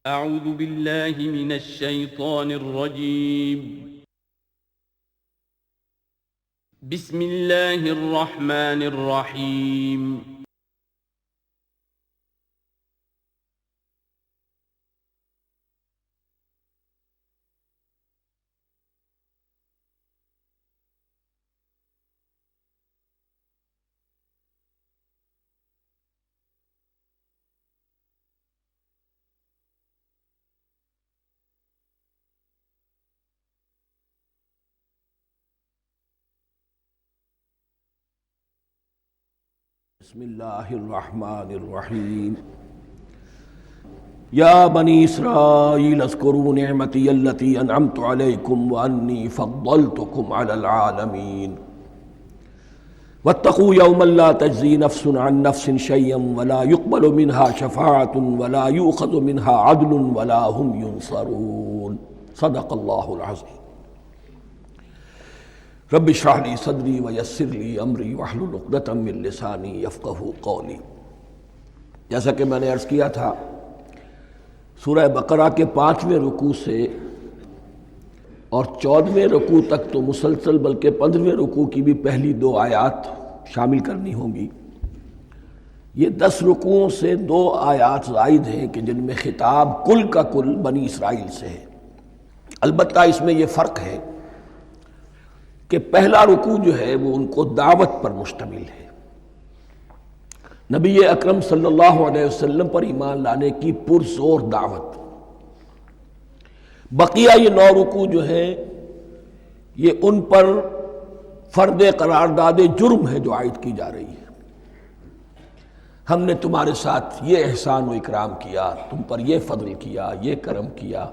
اعوذ باللہ من الشیطان الرجیم بسم اللہ الرحمن الرحیم بسم اللہ الرحمن الرحیم یا بنی اسرائیل اذکروا نعمتی التی انعمت علیکم وانی فضلتکم علی العالمین واتقوا یوما لا تجزی نفس عن نفس شیئا ولا يقبل منها شفاعة ولا یؤخذ منها عدل ولا هم ينصرون صدق اللہ العظیم رب اشرح لی صدری ویسر لی امری واحلل عقدۃ من لسانی یفقہوا قولی۔ جیسا کہ میں نے عرض کیا تھا، سورہ بقرہ کے 5ویں رکوع سے اور 14ویں رکوع تک تو مسلسل، بلکہ 15ویں رکوع کی بھی پہلی 2 آیات شامل کرنی ہوں گی۔ یہ 10 رکوعوں سے 2 آیات زائد ہیں کہ جن میں خطاب کل کا کل بنی اسرائیل سے ہے۔ البتہ اس میں یہ فرق ہے کہ پہلا رکوع جو ہے وہ ان کو دعوت پر مشتمل ہے، نبی اکرم صلی اللہ علیہ وسلم پر ایمان لانے کی پرزور دعوت۔ بقیہ یہ 9 رکوع جو ہیں یہ ان پر فرد قرارداد جرم ہے جو عائد کی جا رہی ہے۔ ہم نے تمہارے ساتھ یہ احسان و اکرام کیا، تم پر یہ فضل کیا، یہ کرم کیا،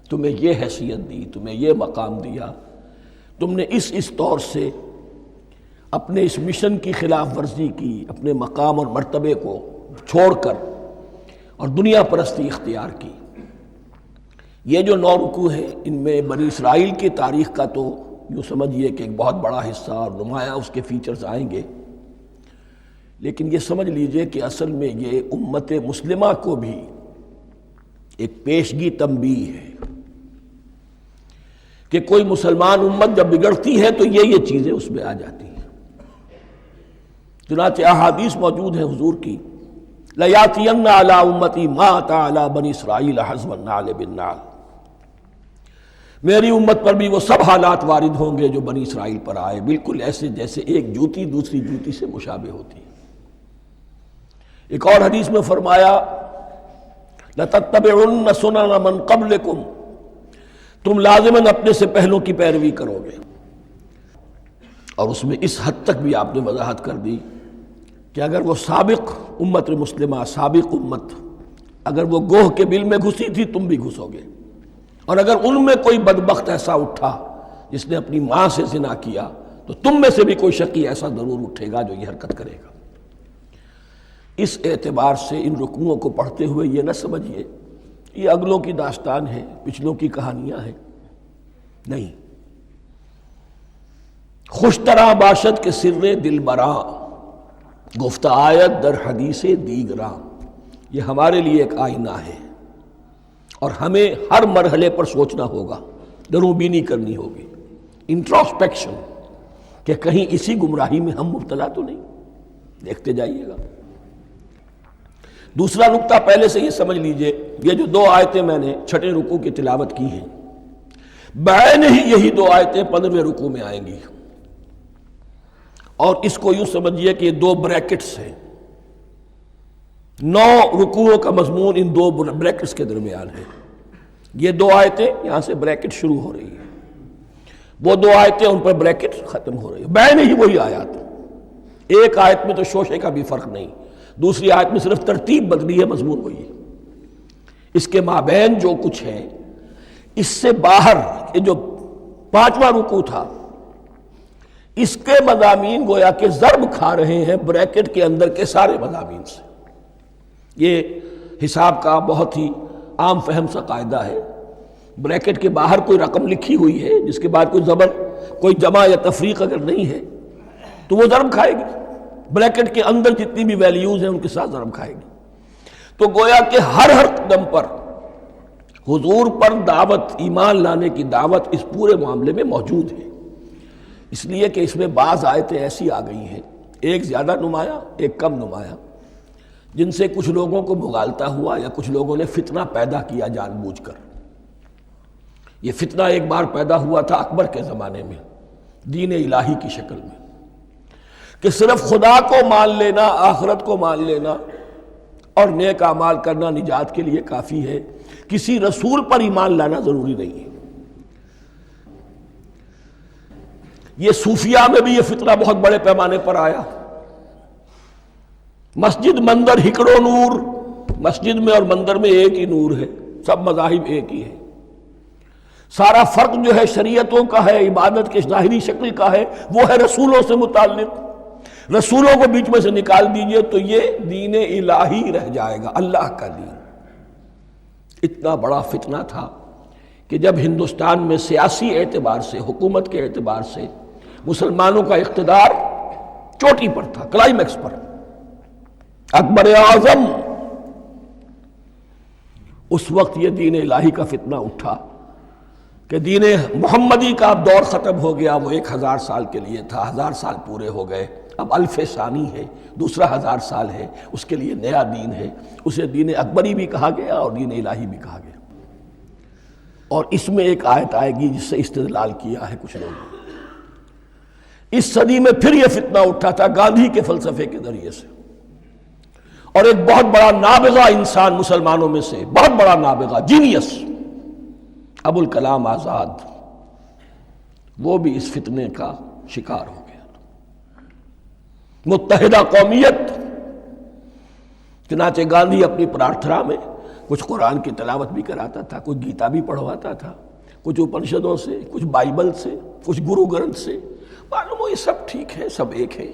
تمہیں یہ حیثیت دی، تمہیں یہ مقام دیا، تم نے اس طور سے اپنے اس مشن کی خلاف ورزی کی، اپنے مقام اور مرتبے کو چھوڑ کر اور دنیا پرستی اختیار کی۔ یہ جو 9 رکوع ہیں ان میں بنی اسرائیل کی تاریخ کا تو یوں سمجھیے کہ ایک بہت بڑا حصہ اور نمایاں اس کے فیچرز آئیں گے، لیکن یہ سمجھ لیجئے کہ اصل میں یہ امت مسلمہ کو بھی ایک پیشگی تنبیہ ہے کہ کوئی مسلمان امت جب بگڑتی ہے تو یہ چیزیں اس میں آ جاتی ہیں۔ چنانچہ احادیث موجود ہیں حضور کی، لَيَأْتِيَنَّ عَلَىٰ أُمَّتِي مَا أَتَىٰ عَلَىٰ بَنِي إِسْرَائِيلَ حَزْوَ النَّعْلِ بِالنَّعْلِ، میری امت پر بھی وہ سب حالات وارد ہوں گے جو بنی اسرائیل پر آئے، بالکل ایسے جیسے ایک جوتی دوسری جوتی سے مشابہ ہوتی ہے۔ ایک اور حدیث میں فرمایا لَتَتَّبِعُنَّ سُنَنَ مَنْ قَبْلِكُمْ، تم لازماً اپنے سے پہلوں کی پیروی کرو گے۔ اور اس میں اس حد تک بھی آپ نے وضاحت کر دی کہ اگر وہ سابق امت مسلمہ، سابق امت، اگر وہ گوہ کے بل میں گھسی تھی تم بھی گھسو گے، اور اگر ان میں کوئی بدبخت ایسا اٹھا جس نے اپنی ماں سے زنا کیا تو تم میں سے بھی کوئی شقی ایسا ضرور اٹھے گا جو یہ حرکت کرے گا۔ اس اعتبار سے ان رکوعوں کو پڑھتے ہوئے یہ نہ سمجھیے یہ اگلوں کی داستان ہے، پچھلوں کی کہانیاں ہیں، نہیں۔ خوش طرح باشد کے سر دل براں، گفت آیت در حدیث دیگراں، یہ ہمارے لیے ایک آئینہ ہے اور ہمیں ہر مرحلے پر سوچنا ہوگا، دروں بینی کرنی ہوگی، انٹروسپیکشن، کہ کہیں اسی گمراہی میں ہم مبتلا تو نہیں۔ دیکھتے جائیے گا۔ دوسرا نقطہ پہلے سے یہ سمجھ لیجئے، یہ جو 2 آیتیں میں نے 6 رکوع کی تلاوت کی ہیں، بعین ہی یہی 2 آیتیں 15ویں رکوع میں آئیں گی، اور اس کو یوں سمجھیے کہ یہ 2 بریکٹس ہیں۔ 9 رکوعوں کا مضمون ان 2 بریکٹس کے درمیان ہے۔ یہ 2 آیتیں یہاں سے بریکٹ شروع ہو رہی ہیں، وہ 2 آیتیں ان پر بریکٹ ختم ہو رہی ہیں، بعین ہی وہی آیات۔ ایک آیت میں تو شوشے کا بھی فرق نہیں، دوسری آیت میں صرف ترتیب بدلی ہے، مضمون وہی ہے۔ اس کے مابین جو کچھ ہے، اس سے باہر یہ جو 5واں رکوع تھا، اس کے مضامین گویا کہ ضرب کھا رہے ہیں بریکٹ کے اندر کے سارے مضامین سے۔ یہ حساب کا بہت ہی عام فہم سا قاعدہ ہے، بریکٹ کے باہر کوئی رقم لکھی ہوئی ہے جس کے بعد کوئی زبر، کوئی جمع یا تفریق اگر نہیں ہے تو وہ ضرب کھائے گی، بریکٹ کے اندر جتنی بھی ویلیوز ہیں ان کے ساتھ ضرب کھائے گی۔ تو گویا کہ ہر قدم پر حضور پر دعوت، ایمان لانے کی دعوت اس پورے معاملے میں موجود ہے، اس لیے کہ اس میں بعض آیتیں ایسی آ گئی ہیں، ایک زیادہ نمایاں ایک کم نمایاں، جن سے کچھ لوگوں کو بھگالتا ہوا یا کچھ لوگوں نے فتنہ پیدا کیا جان بوجھ کر۔ یہ فتنہ ایک بار پیدا ہوا تھا اکبر کے زمانے میں دین الہی کی شکل میں، کہ صرف خدا کو مان لینا، آخرت کو مان لینا اور نیک اعمال کرنا نجات کے لیے کافی ہے، کسی رسول پر ایمان لانا ضروری نہیں ہے۔ یہ صوفیہ میں بھی یہ فتنہ بہت بڑے پیمانے پر آیا۔ مسجد مندر ہکڑو نور، مسجد میں اور مندر میں ایک ہی نور ہے، سب مذاہب ایک ہی ہے، سارا فرق جو ہے شریعتوں کا ہے، عبادت کے ظاہری شکل کا ہے، وہ ہے رسولوں سے متعلق۔ رسولوں کو بیچ میں سے نکال دیجئے تو یہ دین الہی رہ جائے گا، اللہ کا دین۔ اتنا بڑا فتنہ تھا کہ جب ہندوستان میں سیاسی اعتبار سے، حکومت کے اعتبار سے مسلمانوں کا اقتدار چوٹی پر تھا، کلائمیکس پر، اکبر اعظم، اس وقت یہ دین الہی کا فتنہ اٹھا کہ دین محمدی کا اب دور ختم ہو گیا، وہ 1000 سال کے لیے تھا، 1000 سال پورے ہو گئے، اب الف ثانی ہے، دوسرا 1000 سال ہے، اس کے لیے نیا دین ہے، اسے دین اکبری بھی کہا گیا اور دین الہی بھی کہا گیا۔ اور اس میں ایک آیت آئے گی جس سے استدلال کیا ہے کچھ لوگوں نے۔ اس صدی میں پھر یہ فتنہ اٹھا تھا گاندھی کے فلسفے کے ذریعے سے، اور ایک بہت بڑا نابغہ انسان مسلمانوں میں سے، بہت بڑا نابغہ، جینیس، ابو الکلام آزاد، وہ بھی اس فتنے کا شکار ہو گیا۔ متحدہ قومیت، چنانچہ گاندھی اپنی پرارتھنا میں کچھ قرآن کی تلاوت بھی کراتا تھا، کچھ گیتا بھی پڑھواتا تھا، کچھ اپنشدوں سے، کچھ بائبل سے، کچھ گرو گرنتھ سے۔ معلوم ہو یہ سب ٹھیک ہے، سب ایک ہے،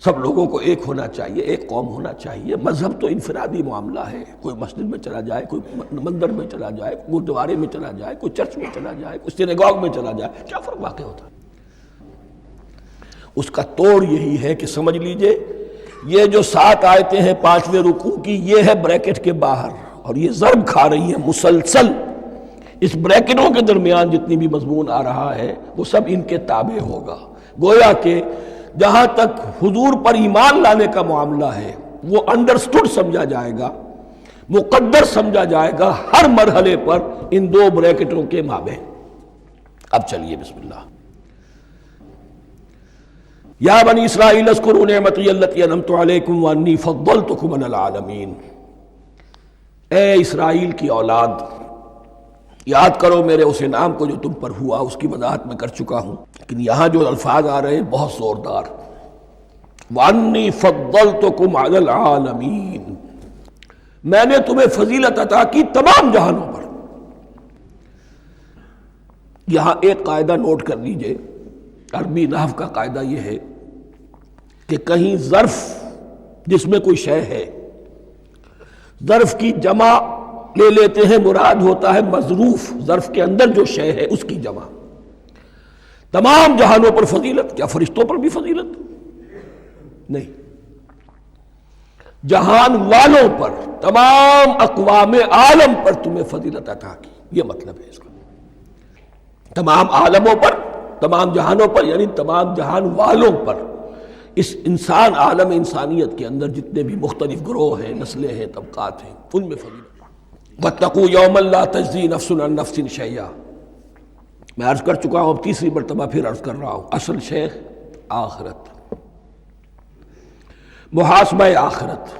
سب لوگوں کو ایک ہونا چاہیے، ایک قوم ہونا چاہیے۔ مذہب تو انفرادی معاملہ ہے، کوئی مسجد میں چلا جائے، کوئی مندر میں چلا جائے، گردوارے میں چلا جائے، کوئی چرچ میں چلا جائے، کوئی سینیگاگ میں چلا جائے، کیا فرق واقع ہوتا ہے؟ اس کا توڑ یہی ہے کہ سمجھ لیجئے یہ جو 7 آیتیں ہیں 5ویں رکوع کی، یہ ہے بریکٹ کے باہر، اور یہ ضرب کھا رہی ہے مسلسل۔ اس بریکٹوں کے درمیان جتنی بھی مضمون آ رہا ہے وہ سب ان کے تابع ہوگا۔ گویا کہ جہاں تک حضور پر ایمان لانے کا معاملہ ہے وہ انڈرسٹوڈ سمجھا جائے گا، مقدر سمجھا جائے گا ہر مرحلے پر ان 2 بریکٹوں کے مابین۔ اب چلیے بسم اللہ۔ یا بنی اسرائیل اذکروا نعمتی التی انعمت علیکم وانی فضلتکم علی العالمین۔ اے اسرائیل کی اولاد، یاد کرو میرے اس انعام کو جو تم پر ہوا، اس کی وضاحت میں کر چکا ہوں، لیکن یہاں جو الفاظ آ رہے ہیں بہت زوردار۔ وَأَنِّي فَضَّلْتُكُمْ عَلَى الْعَالَمِينَ، میں نے تمہیں فضیلت عطا کی تمام جہانوں پر۔ یہاں ایک قاعدہ نوٹ کر لیجئے، عربی نحو کا قاعدہ یہ ہے کہ کہیں ظرف جس میں کوئی شے ہے، ظرف کی جمع لے لیتے ہیں، مراد ہوتا ہے مظروف، ظرف کے اندر جو شے ہے اس کی جمع۔ تمام جہانوں پر فضیلت، کیا فرشتوں پر بھی فضیلت؟ نہیں، جہان والوں پر، تمام اقوام عالم پر تمہیں فضیلت عطا کی، یہ مطلب ہے اس کا۔ تمام عالموں پر، تمام جہانوں پر، یعنی تمام جہان والوں پر، اس انسان عالم انسانیت کے اندر جتنے بھی مختلف گروہ ہیں، نسلیں ہیں، طبقات ہیں، ان میں فضیلت۔ وَاتَّقُوا يَوْمًا لَا تَجْزِي نَفْسٌ عَن نَفْسٍ شَيْئًا، میں عرض کر چکا ہوں، اب تیسری مرتبہ پھر عرض کر رہا ہوں، اصل شیخ آخرت، محاسبہ آخرت،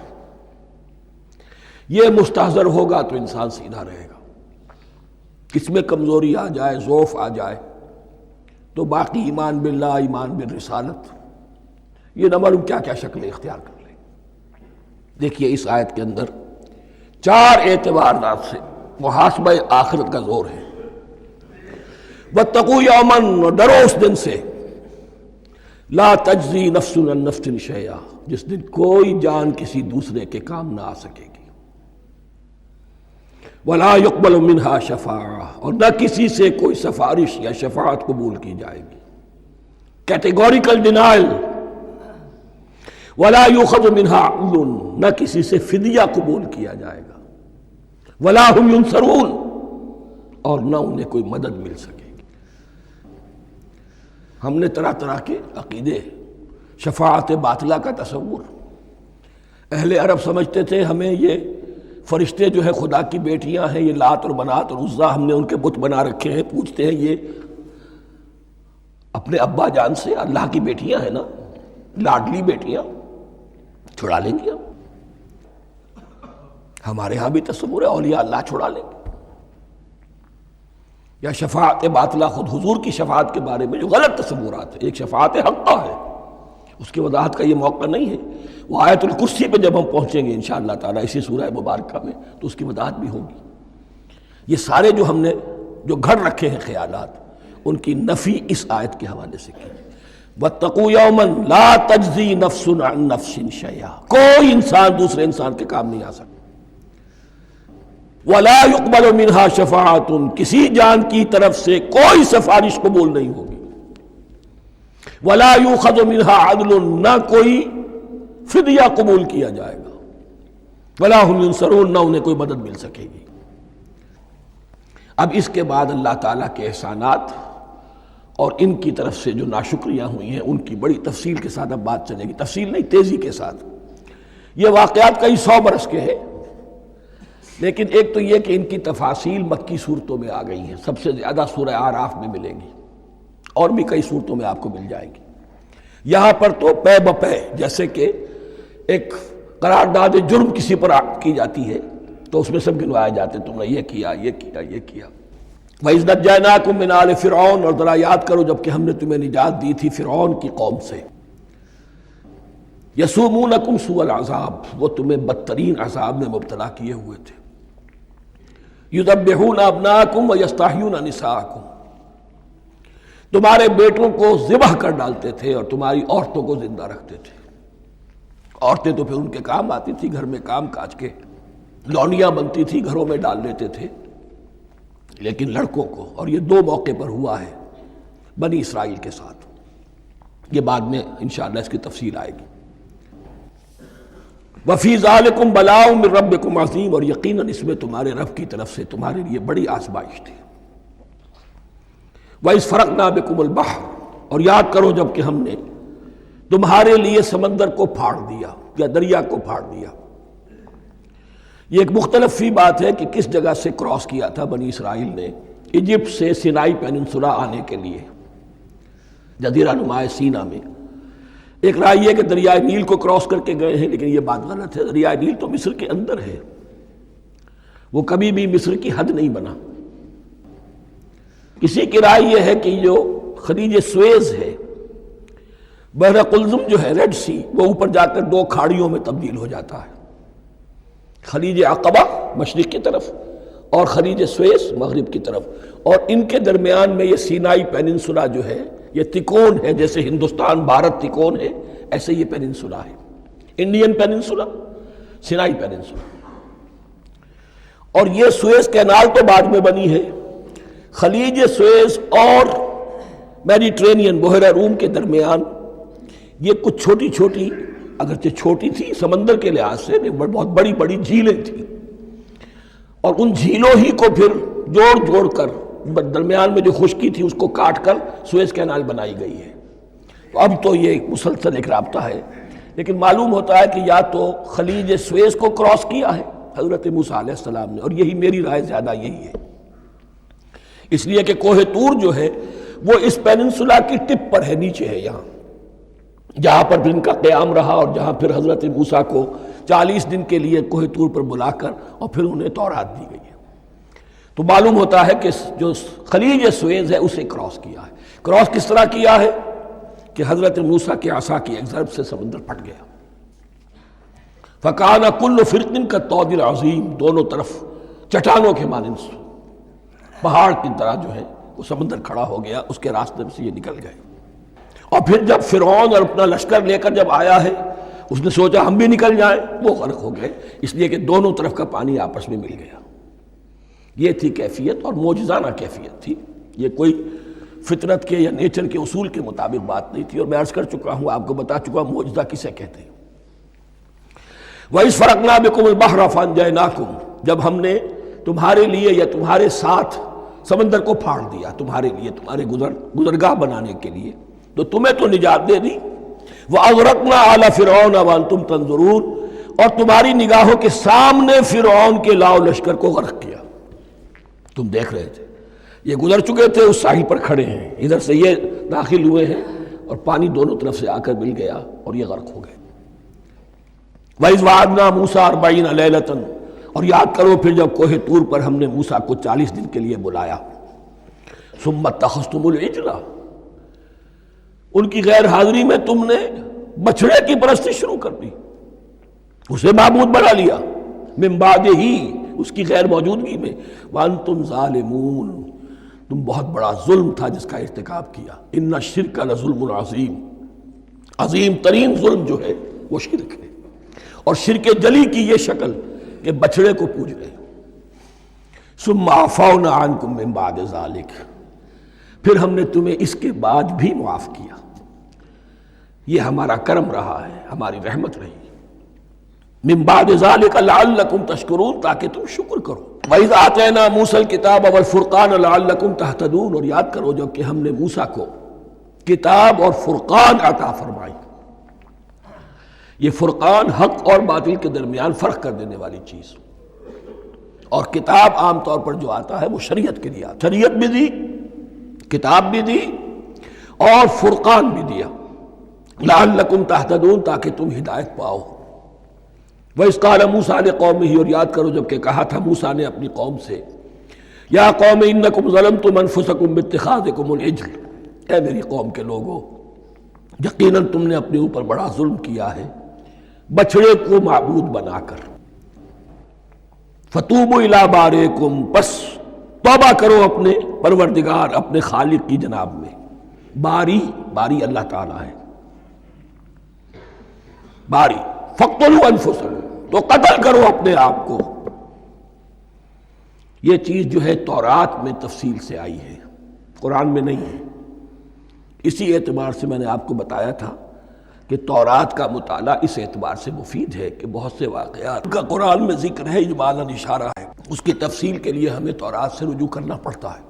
یہ مستحضر ہوگا تو انسان سیدھا رہے گا۔ اس میں کمزوری آ جائے، ضعف آ جائے تو باقی ایمان باللہ، ایمان بالرسالت، یہ نہ معلوم کیا کیا شکلیں اختیار کر لیں۔ دیکھیے اس آیت کے اندر 4 اعتبارات سے محاسبہ آخرت کا زور ہے۔ وَاتَّقُوا يَوْمًا، ڈرو اس دن سے، لا تجزی نفس عن نفس شیئا، جس دن کوئی جان کسی دوسرے کے کام نہ آ سکے گی، ولا يقبل منها شفاعہ، اور نہ کسی سے کوئی سفارش یا شفاعت قبول کی جائے گی، کیٹیگوریکل ڈینائل، ولا يؤخذ منها عدل، نہ کسی سے فدیہ قبول کیا جائے گا، ولا هم ينصرون، اور نہ انہیں کوئی مدد مل سکے گی۔ ہم نے طرح طرح کے عقیدے، شفاعت باطلہ کا تصور، اہل عرب سمجھتے تھے ہمیں یہ فرشتے جو ہے خدا کی بیٹیاں ہیں، یہ لات اور منات اور عزا ہم نے ان کے بت بنا رکھے ہیں، پوچھتے ہیں یہ اپنے ابا جان سے اللہ کی بیٹیاں ہیں نا، لاڈلی بیٹیاں، چھڑا لیں گے ہمارے ہاں بھی تصور ہے اولیاء اللہ چھڑا لیں گے۔ یا شفاعت باطلہ، خود حضور کی شفاعت کے بارے میں جو غلط تصورات ہیں، ایک شفاعت حقہ ہے، اس کی وضاحت کا یہ موقع نہیں ہے، وہ آیت الکرسی پہ جب ہم پہنچیں گے انشاءاللہ تعالیٰ اسی سورہ مبارکہ میں تو اس کی وضاحت بھی ہوگی۔ یہ سارے جو ہم نے جو گھڑ رکھے ہیں خیالات، ان کی نفی اس آیت کے حوالے سے کی۔ وَاتَّقُوا يَوْمًا لَا تَجْزِي نَفْسٌ عَن نَفْسٍ شَيْئًا، کوئی انسان دوسرے انسان کے کام نہیں آ سکتا۔ وَلَا يُقْبَلُ مِنْهَا شَفَاعَةٌ، کسی جان کی طرف سے کوئی سفارش قبول نہیں ہوگی۔ وَلَا يُؤْخَذُ مِنْهَا عَدْلٌ، نہ کوئی فدیہ قبول کیا جائے گا۔ وَلَا هُمْ يُنصَرُونَ، نہ انہیں کوئی مدد مل سکے گی۔ اب اس کے بعد اللہ تعالیٰ کے احسانات اور ان کی طرف سے جو ناشکریاں ہوئی ہیں ان کی بڑی تفصیل کے ساتھ اب بات چلے گی، تفصیل نہیں تیزی کے ساتھ۔ یہ واقعات کئی 100 برس کے ہیں، لیکن ایک تو یہ کہ ان کی تفاصیل مکی صورتوں میں آ گئی ہیں، سب سے زیادہ سورہ اعراف میں ملیں گی، اور بھی کئی صورتوں میں آپ کو مل جائیں گی۔ یہاں پر تو پے بپے، جیسے کہ ایک قرارداد جرم کسی پر کی جاتی ہے تو اس میں سب گنوائے جاتے ہیں، تم نے یہ کیا، یہ کیا، یہ کیا۔ وَإِذْ نَجَّيْنَاكُم مِّنْ آلِ فِرْعَوْنَ، اور ذرا یاد کرو جب کہ ہم نے تمہیں نجات دی تھی فرعون کی قوم سے۔ يَسُومُونَكُمْ سُوءَ الْعَذَابِ، وہ تمہیں بدترین عذاب میں مبتلا کیے ہوئے تھے۔ يُذَبِّحُونَ أَبْنَاءَكُمْ وَيَسْتَحْيُونَ نِسَاءَكُمْ، تمہارے بیٹوں کو ذبح کر ڈالتے تھے اور تمہاری عورتوں کو زندہ رکھتے تھے۔ عورتیں تو پھر ان کے کام آتی تھی، گھر میں کام کاج کے لونیاں بنتی تھی، گھروں میں ڈال لیتے تھے، لیکن لڑکوں کو، اور یہ 2 موقع پر ہوا ہے بنی اسرائیل کے ساتھ، یہ بعد میں انشاءاللہ اس کی تفصیل آئے گی۔ وَفِي ذَلِكُمْ بَلَاءٌ مِّن رَبِّكُمْ عَظِيمٌ، اور یقیناً اس میں تمہارے رب کی طرف سے تمہارے لیے بڑی آزمائش تھی۔ وَإِذْ فَرَقْنَا بِكُمُ الْبَحْرَ، اور یاد کرو جب کہ ہم نے تمہارے لیے سمندر کو پھاڑ دیا یا دریا کو پھاڑ دیا۔ یہ ایک مختلف فی بات ہے کہ کس جگہ سے کراس کیا تھا بنی اسرائیل نے ایجپٹ سے سینائی پیننسولا آنے کے لیے، جزیرہ نما سینا میں۔ ایک رائے یہ کہ دریائے نیل کو کراس کر کے گئے ہیں، لیکن یہ بات غلط ہے، دریائے نیل تو مصر کے اندر ہے، وہ کبھی بھی مصر کی حد نہیں بنا۔ کسی کی رائے یہ ہے کہ جو خلیج سویز ہے، بحر قلزم جو ہے، ریڈ سی، وہ اوپر جا کر 2 کھاڑیوں میں تبدیل ہو جاتا ہے، خلیج عقبہ مشرق کی طرف اور خلیج سویس مغرب کی طرف، اور ان کے درمیان میں یہ سینائی پیننسولا جو ہے یہ تکون ہے، جیسے ہندوستان بھارت تکون ہے ایسے یہ پیننسولا ہے، انڈین پیننسولا، سینائی پیننسولا۔ اور یہ سویس کینال تو بعد میں بنی ہے، خلیج سویس اور میڈیٹرینین بحیرہ روم کے درمیان یہ کچھ چھوٹی چھوٹی، اگرچہ چھوٹی تھی سمندر کے لحاظ سے، بہت بڑی بڑی جھیلیں تھیں، اور ان جھیلوں ہی کو پھر جوڑ جوڑ کر درمیان میں جو خشکی تھی اس کو کاٹ کر سویس کینال بنائی گئی ہے۔ تو اب تو یہ ایک مسلسل ایک رابطہ ہے، لیکن معلوم ہوتا ہے کہ یا تو خلیج سویس کو کراس کیا ہے حضرت موسیٰ علیہ السلام نے، اور یہی میری رائے زیادہ یہی ہے، اس لیے کہ کوہ طور جو ہے وہ اس پیننسولا کی ٹپ پر ہے، نیچے ہے یہاں، جہاں پر ان کا قیام رہا، اور جہاں پھر حضرت موسیٰ کو 40 دن کے لیے کوہ طور پر بلا کر اور پھر انہیں تورات دی گئی ہے۔ تو معلوم ہوتا ہے کہ جو خلیج سویز ہے اسے کراس کیا ہے۔ کراس کس طرح کیا ہے کہ حضرت موسیٰ کے عصا کی ایک ضرب سے سمندر پھٹ گیا۔ فَكَانَ كُلُّ فِرْقٍ كَالطَّوْدِ الْعَظِيمِ، دونوں طرف چٹانوں کے مانند پہاڑ کی طرح جو ہے وہ سمندر کھڑا ہو گیا، اس کے راستے سے یہ نکل گئے۔ اور پھر جب فرعون اور اپنا لشکر لے کر جب آیا ہے، اس نے سوچا ہم بھی نکل جائیں، وہ غرق ہو گئے، اس لیے کہ دونوں طرف کا پانی آپس میں مل گیا۔ یہ تھی کیفیت، اور معجزانہ کیفیت تھی، یہ کوئی فطرت کے یا نیچر کے اصول کے مطابق بات نہیں تھی، اور میں عرض کر چکا ہوں، آپ کو بتا چکا ہوں معجزہ کسے کہتے ہیں۔ وَإِذْ فَرَقْنَا بِكُمُ الْبَحْرَ فَأَنْجَيْنَاكُمْ، جب ہم نے تمہارے لیے یا تمہارے ساتھ سمندر کو پھاڑ دیا تمہارے لیے، تمہارے گزرگاہ بنانے کے لیے، تو تمہیں تو نجات دے دی۔ وَأَغْرَقْنَا آلَ فِرْعَوْنَ وَأَنْتُمْ تَنظُرُونَ، اور تمہاری نگاہوں کے سامنے فرعون کے لاؤ لشکر کو غرق کیا، تم دیکھ رہے تھے، یہ گزر چکے تھے، اس ساحل پر کھڑے ہیں، ادھر سے یہ داخل ہوئے ہیں اور پانی دونوں طرف سے آ کر مل گیا اور یہ غرق ہو گئے۔ وَإِذْ وَعَدْنَا مُوسَىٰ 40 لَيْلَةً، اور یاد کرو پھر جب کوہ طور پر ہم نے موسیٰ کو 40 دن کے لیے بلایا۔ ثُمَّ اتَّخَذْتُمُ الْعِجْلَ، ان کی غیر حاضری میں تم نے بچھڑے کی پرستی شروع کر دی، اسے معبود بنا لیا، من بعدہ، اس کی غیر موجودگی میں، وَأَنْتُمْ ظَالِمُونَ، تم بہت بڑا ظلم تھا جس کا ارتکاب کیا۔ ان الشرک لظلم عظیم، عظیم ترین ظلم جو ہے وہ شرک ہے، اور شرک جلی کی یہ شکل کہ بچڑے کو پوج رہے۔ ثم عفونا عنکم من بعد ذلک، پھر ہم نے تمہیں اس کے بعد بھی معاف کیا، یہ ہمارا کرم رہا ہے، ہماری رحمت رہی۔ من بعد ذلک لعلکم تشکرون، تاکہ تم شکر کرو۔ وَإِذْ آتَيْنَا مُوسَى الْكِتَابَ وَالْفُرْقَانَ لَعَلَّكُمْ تَهْتَدُونَ، اور یاد کرو جب کہ ہم نے موسیٰ کو کتاب اور فرقان عطا فرمائی۔ یہ فرقان حق اور باطل کے درمیان فرق کر دینے والی چیز، اور کتاب عام طور پر جو آتا ہے وہ شریعت کے لیے آتا ہے، شریعت بھی دی، کتاب بھی دی، اور فرقان بھی دیا، لعلکم تہتدون، تاکہ تم ہدایت پاؤ۔ وَإِذْ قَالَ مُوسَىٰ لِقَوْمِهِ، اور یاد کرو جب کہ کہا تھا موسیٰ نے اپنی قوم سے، یا قوم انکم ظلمتم انفسکم باتخاذکم العجل، اے میری قوم کے لوگو، یقیناً تم نے اپنے اوپر بڑا ظلم کیا ہے بچڑے کو معبود بنا کر۔ فَتُوبُوا إِلَىٰ بَارِئِكُمْ، پس توبہ کرو اپنے پروردگار، اپنے خالق کی جناب میں۔ باری، باری اللہ تعالیٰ ہے، باری۔ فَاقْتُلُوا أَنفُسَكُمْ، تو قتل کرو اپنے آپ کو۔ یہ چیز جو ہے تورات میں تفصیل سے آئی ہے، قرآن میں نہیں ہے۔ اسی اعتبار سے میں نے آپ کو بتایا تھا کہ تورات کا مطالعہ اس اعتبار سے مفید ہے کہ بہت سے واقعات کا قرآن میں ذکر ہے، اجمالاً اشارہ ہے، اس کی تفصیل کے لیے ہمیں تورات سے رجوع کرنا پڑتا ہے،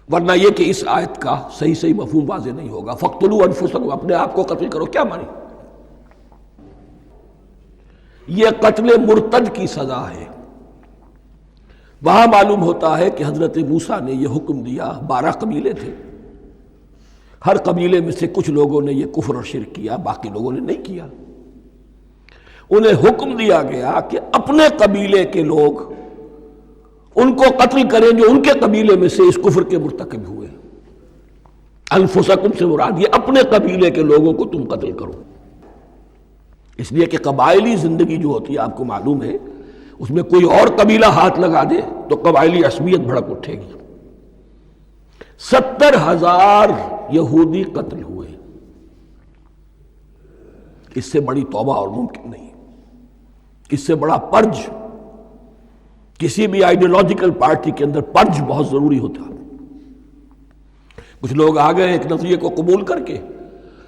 ورنہ یہ کہ اس آیت کا صحیح مفہوم واضح نہیں ہوگا۔ فَاقْتُلُوا أَنفُسَكُمْ، اپنے آپ کو قتل کرو، کیا مانی؟ یہ قتل مرتد کی سزا ہے۔ وہاں معلوم ہوتا ہے کہ حضرت موسیٰ نے یہ حکم دیا، 12 قبیلے تھے، ہر قبیلے میں سے کچھ لوگوں نے یہ کفر اور شرک کیا، باقی لوگوں نے نہیں کیا۔ انہیں حکم دیا گیا کہ اپنے قبیلے کے لوگ ان کو قتل کریں جو ان کے قبیلے میں سے اس کفر کے مرتکب ہوئے۔ انفسکم سے مراد یہ اپنے قبیلے کے لوگوں کو تم قتل کرو، اس لیے کہ قبائلی زندگی جو ہوتی ہے آپ کو معلوم ہے، اس میں کوئی اور قبیلہ ہاتھ لگا دے تو قبائلی عصبیت بھڑک اٹھے گی۔ 70,000 یہودی قتل ہوئے، اس سے بڑی توبہ اور ممکن نہیں، اس سے بڑا پرج، کسی بھی آئیڈیالوجیکل پارٹی کے اندر پرج بہت ضروری ہوتا ہے۔ کچھ لوگ آ گئے ایک نظریے کو قبول کر کے،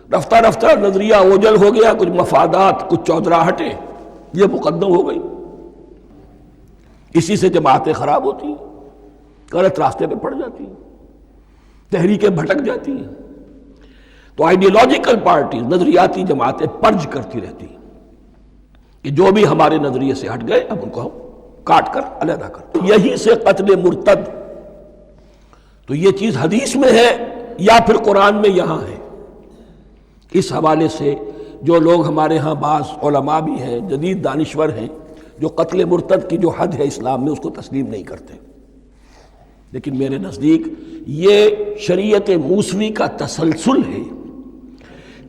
رفتہ رفتہ نظریہ اوجل ہو گیا، کچھ مفادات، کچھ چودراہٹیں یہ مقدم ہو گئی، اسی سے جماعتیں خراب ہوتی ہیں، غلط راستے پہ پڑ جاتی ہیں، تحریکیں بھٹک جاتی ہیں۔ تو آئیڈیالوجیکل پارٹیز، نظریاتی جماعتیں پرج کرتی رہتی ہیں کہ جو بھی ہمارے نظریے سے ہٹ گئے اب ان کو ہم کاٹ کر علیحدہ کر۔ یہی سے قتل مرتد، تو یہ چیز حدیث میں ہے یا پھر قرآن میں یہاں ہے۔ اس حوالے سے جو لوگ ہمارے ہاں بعض علماء بھی ہیں، جدید دانشور ہیں، جو قتل مرتد کی جو حد ہے اسلام میں اس کو تسلیم نہیں کرتے، لیکن میرے نزدیک یہ شریعت موسوی کا تسلسل ہے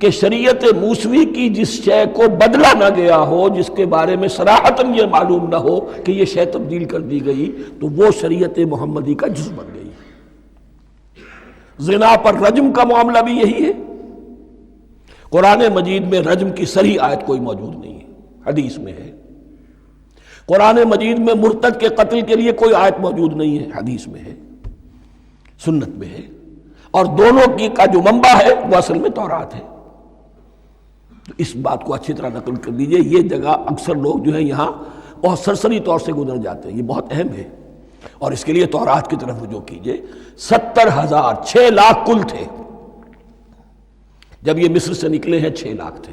کہ شریعت موسوی کی جس شے کو بدلا نہ گیا ہو، جس کے بارے میں صراحتاً یہ معلوم نہ ہو کہ یہ شے تبدیل کر دی گئی، تو وہ شریعت محمدی کا جز بن گئی۔ زنا پر رجم کا معاملہ بھی یہی ہے۔ قرآن مجید میں رجم کی صریح آیت کوئی موجود نہیں ہے، حدیث میں ہے۔ قرآن مجید میں مرتد کے قتل کے لیے کوئی آیت موجود نہیں ہے، حدیث میں ہے، سنت میں ہے، اور دونوں کی کا جو منبع ہے وہ اصل میں تورات ہے۔ تو اس بات کو اچھی طرح نقل کر لیجئے۔ یہ جگہ اکثر لوگ جو ہیں یہاں بہت سرسری طور سے گزر جاتے ہیں، یہ بہت اہم ہے۔ اور اس کے لیے تورات کی طرف رجوع کیجئے، 70,000 6 لاکھ کل تھے جب یہ مصر سے نکلے ہیں، 6 لاکھ تھے۔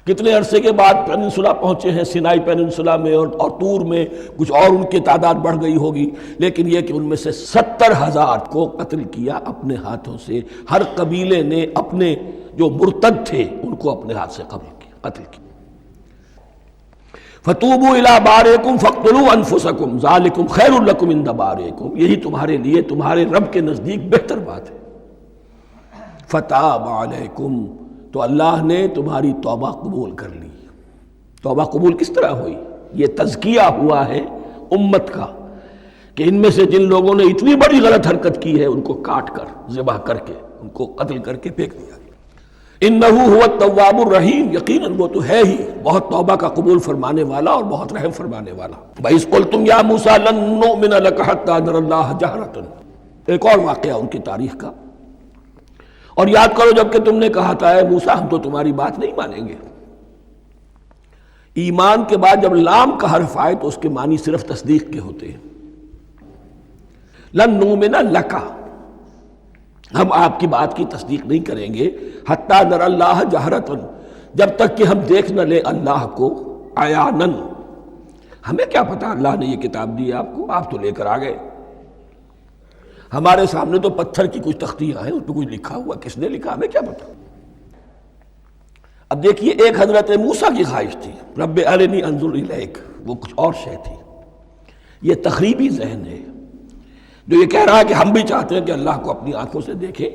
کتنے عرصے کے بعد پیننسولا پہنچے ہیں، سینائی پیننسولا میں اور طور میں، کچھ اور ان کی تعداد بڑھ گئی ہوگی، لیکن یہ کہ ان میں سے 70,000 کو قتل کیا اپنے ہاتھوں سے۔ ہر قبیلے نے اپنے جو مرتد تھے ان کو اپنے ہاتھ سے قتل کیا۔ فَتُوبُوا إِلَىٰ بَارِئِكُمْ فَاقْتُلُوا أَنفُسَكُمْ ذَٰلِكُمْ خَيْرٌ لَكُمْ عِندَ بَارِئِكُمْ، یہی تمہارے لیے تمہارے رب کے نزدیک بہتر بات ہے۔ فَتَابَ عَلَيْكُمْ، تو اللہ نے تمہاری توبہ قبول کر لی۔ توبہ قبول کس طرح ہوئی؟ یہ تزکیہ ہوا ہے امت کا کہ ان میں سے جن لوگوں نے اتنی بڑی غلط حرکت کی ہے ان کو کاٹ کر، ذبح کر کے، ان کو قتل کر کے پھینک دیا۔ انہ هو التواب الرحیم، یقیناً وہ تو ہے ہی بہت توبہ کا قبول فرمانے والا اور بہت رحم فرمانے والا۔ وَإِذْ قُلْتُمْ يَا مُوسَىٰ لَن نُّؤْمِنَ لَكَ حَتَّىٰ نَرَى اللَّهَ جَهْرَةً، ایک اور واقعہ ان کی تاریخ کا۔ اور یاد کرو جب کہ تم نے کہا تھا اے موسیٰ ہم تو تمہاری بات نہیں مانیں گے۔ ایمان کے بعد جب لام کا حرف آئے تو اس کے معنی صرف تصدیق کے ہوتے ہیں۔ لن نؤمن لک، ہم آپ کی بات کی تصدیق نہیں کریں گے، حتیٰ نری اللہ جہرتاً، جب تک کہ ہم دیکھ نہ لیں اللہ کو عیاناً۔ ہمیں کیا پتا اللہ نے یہ کتاب دی آپ کو، آپ تو لے کر آ گئے، ہمارے سامنے تو پتھر کی کچھ تختیاں ہیں، اس پہ کچھ لکھا ہوا، کس نے لکھا ہمیں کیا پتا۔ اب دیکھیے ایک حضرت موسیٰ کی خواہش تھی رب ارنی انظر الیک، وہ کچھ اور شے تھی۔ یہ تخریبی ذہن ہے جو یہ کہہ رہا ہے کہ ہم بھی چاہتے ہیں کہ اللہ کو اپنی آنکھوں سے دیکھیں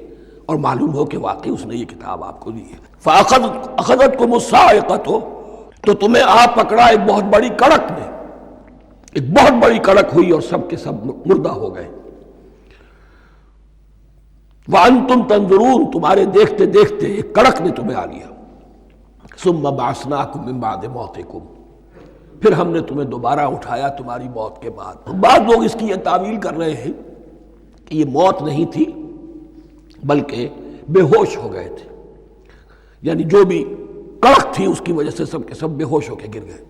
اور معلوم ہو کہ واقعی اس نے یہ کتاب آپ کو دی ہے۔ فَأَخَذَتْكُمُ الصَّاعِقَةُ، تو تمہیں آ پکڑا ایک بہت بڑی کڑک نے، ایک بہت بڑی کڑک ہوئی اور سب کے سب مردہ ہو گئے۔ وَأَنْتُمْ تَنظُرُونَ، تمہارے دیکھتے دیکھتے ایک کڑک نے تمہیں آ لیا۔ ثُمَّ بَعَثْنَاكُمْ مِنْ بَعْدِ مَوْتِكُمْ، پھر ہم نے تمہیں دوبارہ اٹھایا تمہاری موت کے بعد۔ بعض لوگ اس کی یہ تعویل کر رہے ہیں کہ یہ موت نہیں تھی بلکہ بے ہوش ہو گئے تھے، یعنی جو بھی کڑک تھی اس کی وجہ سے سب کے سب بے ہوش ہو کے گر گئے۔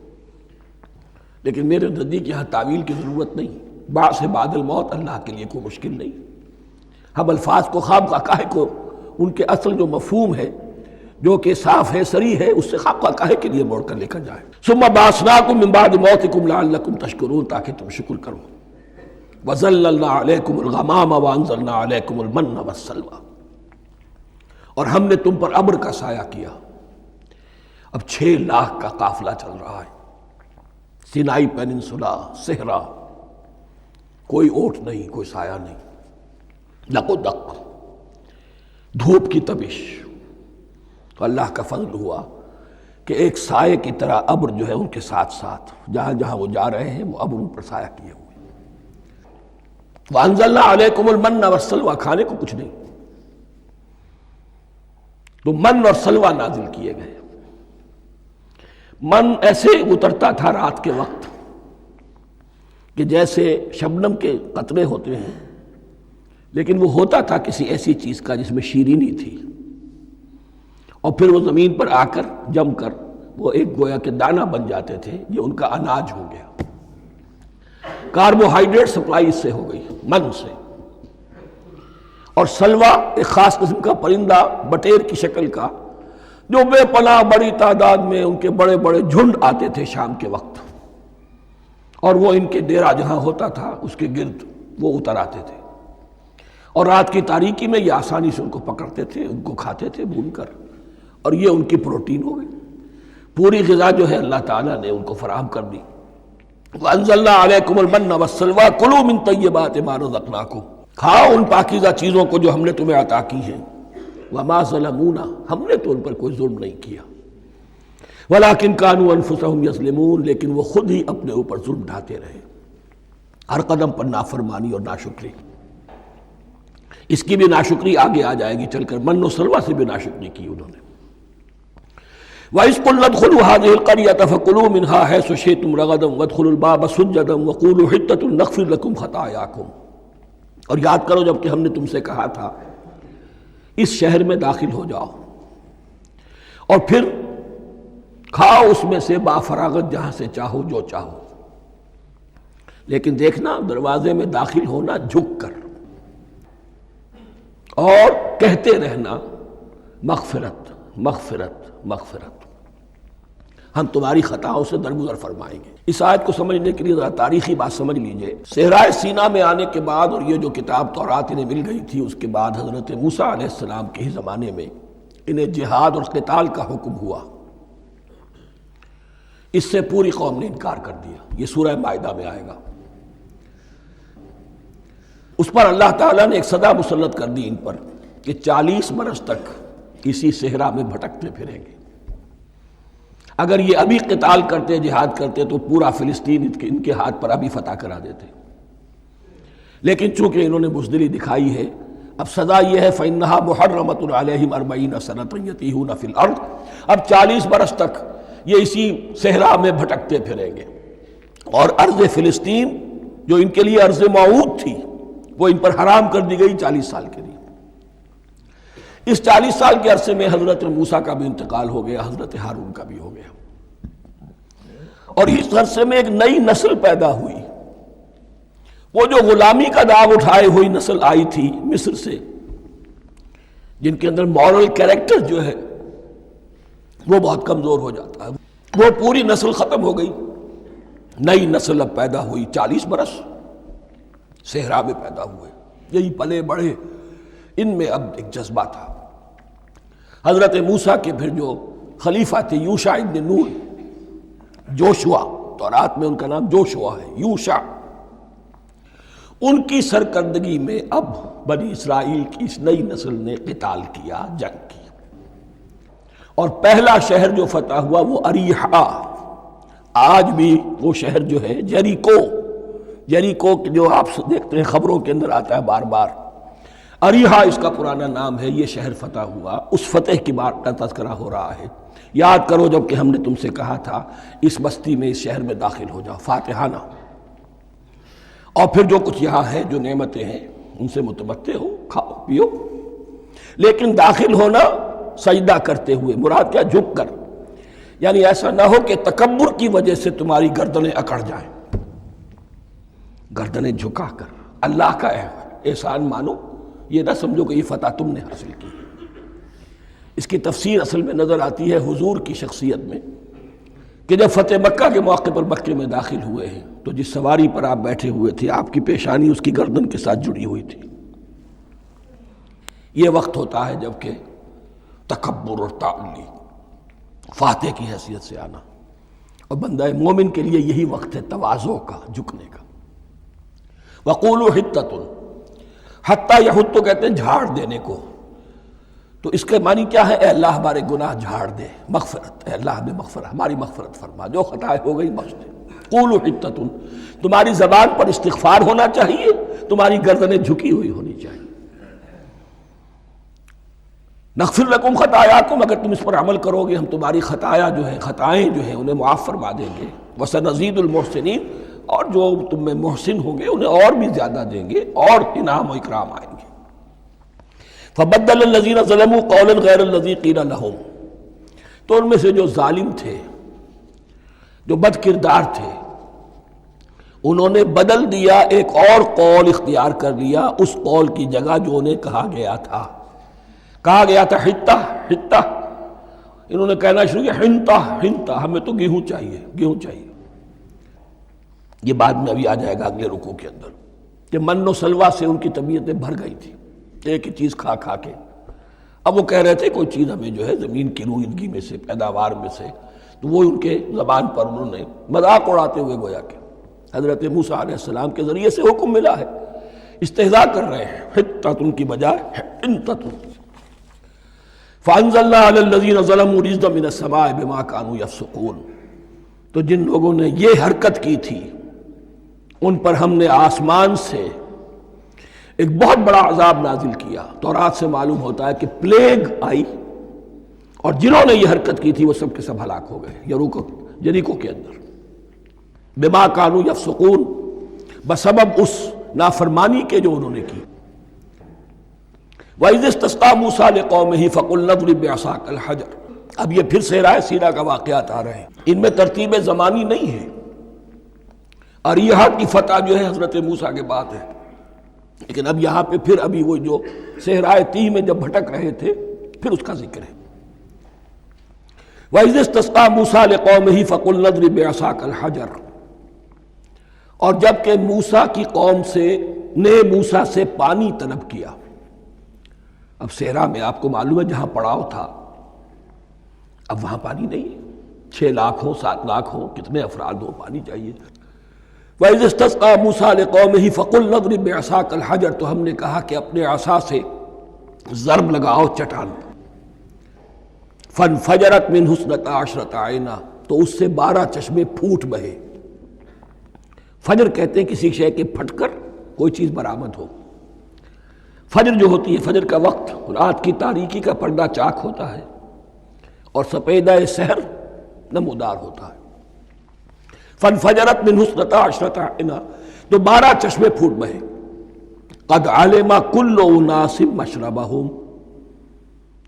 لیکن میرے نزدیک یہاں تعویل کی ضرورت نہیں، بعث بعد الموت اللہ کے لیے کوئی مشکل نہیں۔ ہم الفاظ کو خواب کا کو ان کے اصل جو مفہوم ہے جو کہ صاف ہے، صریح ہے، اس سے خواب کا کاہے کے لیے موڑ کر لے کر جائیں۔ ثم بعثناکم من بعد موتکم لعلکم تشکرون، تاکہ تم شکر کرو۔ وظللنا علیکم الغمام وانزلنا علیکم المن والسلوى، اور ہم نے تم پر ابر کا سایہ کیا۔ اب 6 لاکھ کا قافلہ چل رہا ہے، سینائی پیننسولا، صحرا، کوئی اونٹ نہیں، کوئی سایہ نہیں، دق و دق، دھوپ کی تپش۔ تو اللہ کا فضل ہوا کہ ایک سائے کی طرح ابر جو ہے ان کے ساتھ ساتھ جہاں جہاں وہ جا رہے ہیں وہ ابر ان پر سایہ کیے ہوئے۔ وَأَنزَلْنَا عَلَيْكُمُ الْمَنَّ وَالسَّلْوَىٰ، کھانے کو کچھ نہیں، تو من اور سلوہ نازل کیے گئے۔ من ایسے اترتا تھا رات کے وقت کہ جیسے شبنم کے قطرے ہوتے ہیں، لیکن وہ ہوتا تھا کسی ایسی چیز کا جس میں شیرینی تھی، اور پھر وہ زمین پر آ کر جم کر وہ ایک گویا کے دانہ بن جاتے تھے، یہ ان کا اناج ہو گیا۔ کاربوہائیڈریٹ سپلائی اس سے ہو گئی، من سے۔ اور سلوہ ایک خاص قسم کا پرندہ بٹیر کی شکل کا جو بے پناہ بڑی تعداد میں ان کے بڑے بڑے جھنڈ آتے تھے شام کے وقت، اور وہ ان کے ڈیرا جہاں ہوتا تھا اس کے گرد وہ اتر آتے تھے، اور رات کی تاریکی میں یہ آسانی سے ان کو پکڑتے تھے، ان کو کھاتے تھے بھون کر، اور یہ ان کی پروٹین ہو گئی۔ پوری غذا جو ہے اللہ تعالیٰ نے ان کو فراہم کر دی۔ وَأَنزَلْنَا عَلَيْكُمُ الْمَنَّ وَالسَّلْوَىٰ كُلُوا مِن طَيِّبَاتِ مَا رَزَقْنَاكُمْ، کھاؤ ان پاکیزہ چیزوں کو جو ہم نے تمہیں عطا کی ہیں۔ وَمَا ظَلَمُونَا، ہم نے تو ان پر کوئی ظلم نہیں کیا۔ وَلَٰكِن كَانُوا أَنفُسَهُمْ يَظْلِمُونَ، لیکن وہ خود ہی اپنے اوپر ظلم ڈھاتے رہے، ہر قدم پر نافرمانی اور ناشکری۔ اس کی بھی ناشکری آگے آ جائے گی چل کر، من و سلوہ سے بھی ناشکری کی انہوں نے۔ وَإِذْ قُلْنَا ادْخُلُوا هَٰذِهِ الْقَرْيَةَ فَكُلُوا مِنْهَا حَيْثُ شِئْتُمْ رَغَدًا وَادْخُلُوا الْبَابَ سُجَّدًا وَقُولُوا حِطَّةٌ نَغْفِرْ لَكُمْ خَطَايَاكُمْ، اور یاد کرو جب کہ ہم نے تم سے کہا تھا اس شہر میں داخل ہو جاؤ اور پھر کھاؤ اس میں سے بافراغت جہاں سے چاہو جو چاہو، لیکن دیکھنا دروازے میں داخل ہونا جھک کر اور کہتے رہنا مغفرت مغفرت مغفرت، ہم تمہاری خطاؤں سے درگزر فرمائیں گے۔ اس آیت کو سمجھنے کے لیے ذرا تاریخی بات سمجھ لیجئے۔ صحرائے سینا میں آنے کے بعد اور یہ جو کتاب تورات انہیں مل گئی تھی، اس کے بعد حضرت موسیٰ علیہ السلام کے ہی زمانے میں انہیں جہاد اور قتال کا حکم ہوا۔ اس سے پوری قوم نے انکار کر دیا، یہ سورہ مائدہ میں آئے گا۔ اس پر اللہ تعالیٰ نے ایک سزا مسلط کر دی ان پر کہ 40 برس تک اسی صحرا میں بھٹکتے پھریں گے۔ اگر یہ ابھی قتال کرتے، جہاد کرتے، تو پورا فلسطین ان کے ہاتھ پر ابھی فتح کرا دیتے، لیکن چونکہ انہوں نے بزدلی دکھائی ہے، اب سزا یہ ہے فَإِنَّهَا مُحَرَّمَةٌ عَلَيْهِمْ 40 سَنَةً يَتِيهُونَ فِي الْأَرْضِ، اب 40 برس تک یہ اسی صحرا میں بھٹکتے پھریں گے، اور ارض فلسطین جو ان کے لیے ارض موعود تھی وہ ان پر حرام کر دی گئی 40 سال کے لیے۔ اس 40 سال کے عرصے میں حضرت موسیٰ کا بھی انتقال ہو گیا، حضرت ہارون کا بھی ہو گیا، اور اس عرصے میں ایک نئی نسل پیدا ہوئی۔ وہ جو غلامی کا داغ اٹھائے ہوئی نسل آئی تھی مصر سے، جن کے اندر مورل کیریکٹر جو ہے وہ بہت کمزور ہو جاتا ہے، وہ پوری نسل ختم ہو گئی، نئی نسل اب پیدا ہوئی۔ 40 برس صحرا میں پیدا ہوئے، یہی پلے بڑھے، ان میں اب ایک جذبہ تھا۔ حضرت موسیٰ کے پھر جو خلیفہ تھے یوشع ابن نون، جوشوا، تورات میں ان کا نام جوشوا ہے، یوشع، ان کی سرکردگی میں اب بنی اسرائیل کی اس نئی نسل نے قتال کیا، جنگ کی، اور پہلا شہر جو فتح ہوا وہ اریحا۔ آج بھی وہ شہر جو ہے جیریکو جو آپ دیکھتے ہیں خبروں کے اندر آتا ہے بار بار، اریحا اس کا پرانا نام ہے، یہ شہر فتح ہوا۔ اس فتح کی بات کا تذکرہ ہو رہا ہے۔ یاد کرو جب کہ ہم نے تم سے کہا تھا اس بستی میں، اس شہر میں داخل ہو جاؤ فاتحانہ، اور پھر جو کچھ یہاں ہے، جو نعمتیں ہیں، ان سے متمتع ہو، کھاؤ پیو، لیکن داخل ہونا سجدہ کرتے ہوئے، مراد کیا؟ جھک کر، یعنی ایسا نہ ہو کہ تکبر کی وجہ سے تمہاری گردنیں اکڑ جائیں، گردنیں جھکا کر اللہ کا احسان مانو، یہ نہ سمجھو کہ یہ فتح تم نے حاصل کی۔ اس کی تفسیر اصل میں نظر آتی ہے حضور کی شخصیت میں، کہ جب فتح مکہ کے موقع پر مکے میں داخل ہوئے ہیں تو جس سواری پر آپ بیٹھے ہوئے تھے، آپ کی پیشانی اس کی گردن کے ساتھ جڑی ہوئی تھی۔ یہ وقت ہوتا ہے جب کہ تکبر اور تعلی، فاتح کی حیثیت سے آنا، اور بندہ مومن کے لیے یہی وقت ہے تواضع کا، جھکنے کا۔ وَقُولُوا حِطَّةٌ، حتیٰ یحط تو کہتے ہیں جھاڑ دینے کو، تو اس کے معنی کیا ہے؟ اے اللہ ہمارے گناہ جھاڑ دے، مغفرت، اے اللہ ہمیں مغفرت، ہماری مغفرت فرما، جو خطائیں ہو گئی بخش دے۔ قولوا حِطَّةٌ، تمہاری زبان پر استغفار ہونا چاہیے، تمہاری گردنیں جھکی ہوئی ہونی چاہیے۔ نغفر لکم خطایاکم، اگر تم اس پر عمل کرو گے ہم تمہاری خطائیں جو ہیں انہیں معاف فرما دیں گے۔ وسنزید المحسنین، اور جو تم میں محسن ہوں گے انہیں اور بھی زیادہ دیں گے، اور انعام و اکرام آئیں گے۔ فبدل الذین ظلموا قولا غیر الذی قیل لہم، تو ان میں سے جو ظالم تھے، جو بد کردار تھے، انہوں نے بدل دیا، ایک اور قول اختیار کر لیا اس قول کی جگہ جو انہیں کہا گیا تھا حتہ حتہ، انہوں نے کہنا شروع کیا ہنتا ہنتا، ہمیں تو گیہوں چاہیے۔ یہ بعد میں ابھی آ جائے گا اگلے رکوع کے اندر، کہ من و سلوہ سے ان کی طبیعتیں بھر گئی تھی، ایک ہی چیز کھا کے۔ اب وہ کہہ رہے تھے کوئی چیز ہمیں جو ہے زمین کی روئیدگی میں سے، پیداوار میں سے، تو وہ ان کے زبان پر انہوں نے مذاق اڑاتے ہوئے گویا کہ حضرت موسیٰ علیہ السلام کے ذریعے سے حکم ملا ہے، استہزاء کر رہے ہیں، حتۃ کی بجائے حنتۃ۔ فانزلنا علی الذین ظلموا رجزا من السماء بما كانوا یفسقون، تو جن لوگوں نے یہ حرکت کی تھی ان پر ہم نے آسمان سے ایک بہت بڑا عذاب نازل کیا۔ تورات سے معلوم ہوتا ہے کہ پلیگ آئی، اور جنہوں نے یہ حرکت کی تھی وہ سب کے سب ہلاک ہو گئے یریکو کے اندر، بما كانوا یفسقون، بسبب اس نافرمانی کے جو انہوں نے کی۔ وَإِذِ اسْتَسْقَىٰ مُوسَىٰ لِقَوْمِهِ فَقُلْنَا اضْرِب بِّعَصَاكَ الْحَجَرَ، اب یہ پھر صحرائے سینا کا واقعات آ رہے ہیں، ان میں ترتیب زمانی نہیں ہے۔ اور یہاں کی فتح جو ہے حضرت موسیٰ کے بعد ہے، لیکن اب یہاں پہ پھر ابھی وہ جو صحرائے تیہ میں جب بھٹک رہے تھے پھر اس کا ذکر ہے۔ وَإِذِ اسْتَسْقَىٰ مُوسَىٰ لِقَوْمِهِ فَقُلْنَا اضْرِب بِّعَصَاكَ الْحَجَرَ، اور جب کہ موسیٰ کی قوم نے موسیٰ سے پانی طلب کیا۔ اب صحرا میں آپ کو معلوم ہے جہاں پڑاؤ تھا اب وہاں پانی نہیں ہے، 6 لاکھ ہو 7 لاکھ ہو کتنے افراد ہو پانی چاہیے۔ وَإِذِ اسْتَسْقَىٰ مُوسَىٰ لِقَوْمِهِ فَقُلْنَا اضْرِب بِّعَصَاكَ الْحَجَرَ، تو ہم نے کہا کہ اپنے عصا سے ضرب لگاؤ چٹان پر۔ فَانْفَجَرَتْ مِنْهُ اثْنَتَا عَشْرَةَ عَيْنًا، تو اس سے 12 چشمے پھوٹ بہے۔ فجر کہتے ہیں کسی شے کے پھٹ کر کوئی چیز برآمد ہو۔ فجر جو ہوتی ہے، فجر کا وقت رات کی تاریکی کا پردہ چاک ہوتا ہے اور سپیدہ سحر نمودار ہوتا ہے۔ فَانْفَجَرَتْ مِنْهُ اثْنَتَا عَشْرَةَ عَيْنًا، تو 12 چشمے پھوٹ بہے۔ قَدْ عَلِمَ كُلُّ أُنَاسٍ مَشْرَبَهُمْ،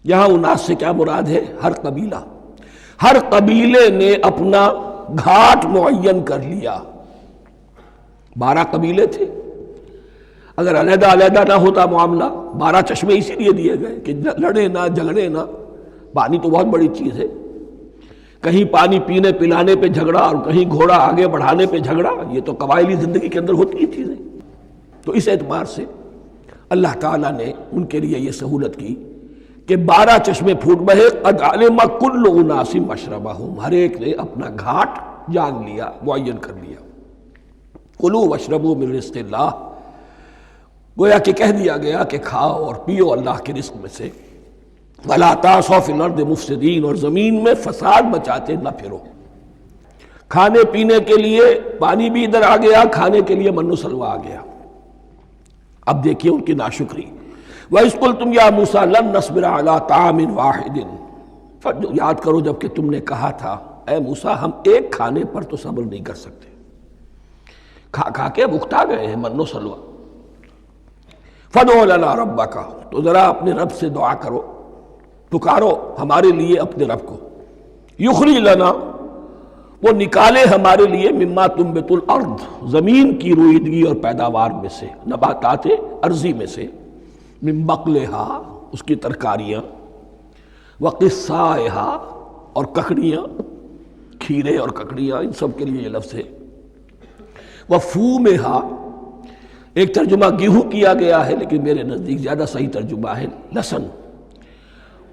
یہاں اناس سے کیا مراد ہے؟ ہر قبیلہ، ہر قبیلے نے اپنا گھاٹ معین کر لیا۔ 12 قبیلے تھے، اگر علیحدہ علیحدہ نہ ہوتا معاملہ، 12 چشمے اسی لیے دیے گئے کہ لڑے نہ جھگڑے نہ۔ پانی تو بہت بڑی چیز ہے، کہیں پانی پینے پلانے پہ جھگڑا اور کہیں گھوڑا آگے بڑھانے پہ جھگڑا، یہ تو قبائلی زندگی کے اندر ہوتی ہی چیزیں۔ تو اس اعتبار سے اللہ تعالیٰ نے ان کے لیے یہ سہولت کی کہ 12 چشمے پھوٹ بہے۔ قد علم کل اناس مشربہم، ہر ایک نے اپنا گھاٹ جان لیا، معین کر لیا۔ کلوا واشربوا من رزق اللہ، گویا کہ کہہ دیا گیا کہ کھاؤ اور پیو اللہ کے رزق میں سے۔ ولا تعثوا فی الارض مفسدین، اور زمین میں فساد مچاتے نہ پھرو۔ کھانے پینے کے لیے پانی بھی ادھر آ گیا، کھانے کے لیے من و سلوہ آ گیا۔ اب دیکھیے ان کی ناشکری۔ وَإِذْ قُلْتُمْ يَا مُوسَىٰ لَن نَّصْبِرَ عَلَىٰ طَعَامٍ وَاحِدٍ، یاد کرو جب کہ تم نے کہا تھا اے موسیٰ ہم ایک کھانے پر تو صبر نہیں کر سکتے، کھا کھا کے بکھتا گئے ہیں من و سلوہ۔ فَادْعُ لَنَا رَبَّكَ، تو ذرا اپنے رب سے دعا کرو، پکارو ہمارے لیے اپنے رب کو۔ یخرج لنا، وہ نکالے ہمارے لیے مما تنبت الارض، زمین کی روئیدگی اور پیداوار میں سے، نباتات ارضی میں سے، من بقلہا اس کی ترکاریاں، وقصائہا اور ککڑیاں، کھیرے اور ککڑیاں، ان سب کے لیے یہ لفظ ہے۔ وفومہا، ایک ترجمہ گیہوں کیا گیا ہے لیکن میرے نزدیک زیادہ صحیح ترجمہ ہے لہسن،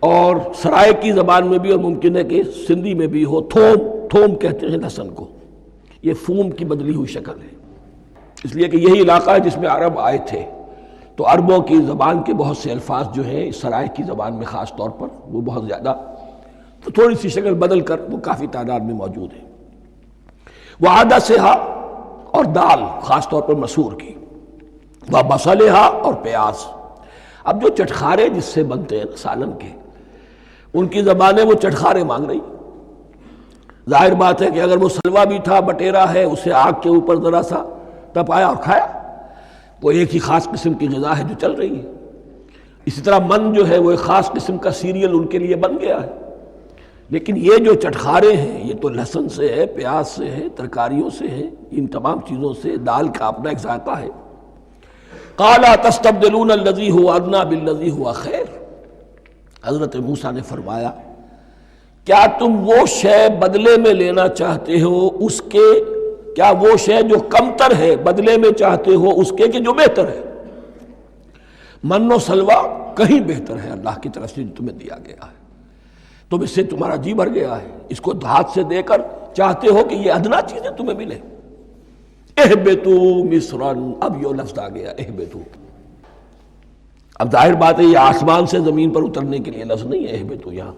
اور سرائے کی زبان میں بھی اور ممکن ہے کہ سندھی میں بھی ہو تھوم، تھوم کہتے ہیں لہسن کو، یہ فوم کی بدلی ہوئی شکل ہے، اس لیے کہ یہی علاقہ ہے جس میں عرب آئے تھے، تو عربوں کی زبان کے بہت سے الفاظ جو ہیں اس سرائے کی زبان میں خاص طور پر وہ بہت زیادہ، تو تھوڑی سی شکل بدل کر وہ کافی تعداد میں موجود ہے۔ وعدسہا، اور دال خاص طور پر مسور کی، وبصلہا، اور پیاز۔ اب جو چٹخارے جس سے بنتے ہیں سالن کے، ان کی زبانیں وہ چٹخارے مانگ رہی۔ ظاہر بات ہے کہ اگر وہ سلوا بھی تھا، بٹیرا ہے، اسے آگ کے اوپر ذرا سا تپایا اور کھایا، وہ ایک ہی خاص قسم کی غذا ہے جو چل رہی ہے۔ اسی طرح من جو ہے وہ ایک خاص قسم کا سیریل ان کے لیے بن گیا ہے، لیکن یہ جو چٹخارے ہیں یہ تو لہسن سے ہے، پیاز سے ہے، ترکاریوں سے ہے، ان تمام چیزوں سے، دال کا اپنا ایک ذائقہ ہے۔ قَالَ تَسْتَبْدِلُونَ الَّذِي هُوَ أَدْنَىٰ بِالَّذِي هُوَ خَيْرٌ، حضرت موسیٰ نے فرمایا کیا تم وہ شے بدلے میں لینا چاہتے ہو اس کے، کیا وہ شے جو کمتر ہے بدلے میں چاہتے ہو اس کے کہ جو بہتر ہے؟ من و سلوہ کہیں بہتر ہے اللہ کی طرف سے جو تمہیں دیا گیا ہے، تم اس سے تمہارا جی بھر گیا ہے، اس کو ہاتھ سے دے کر چاہتے ہو کہ یہ ادنا چیزیں تمہیں ملے۔ اہبطوا مصرا، اب یہ لفظ آ گیا اہبطوا۔ اب ظاہر بات ہے یہ آسمان سے زمین پر اترنے کے لیے لفظ نہیں ہے اہبطوا، یہاں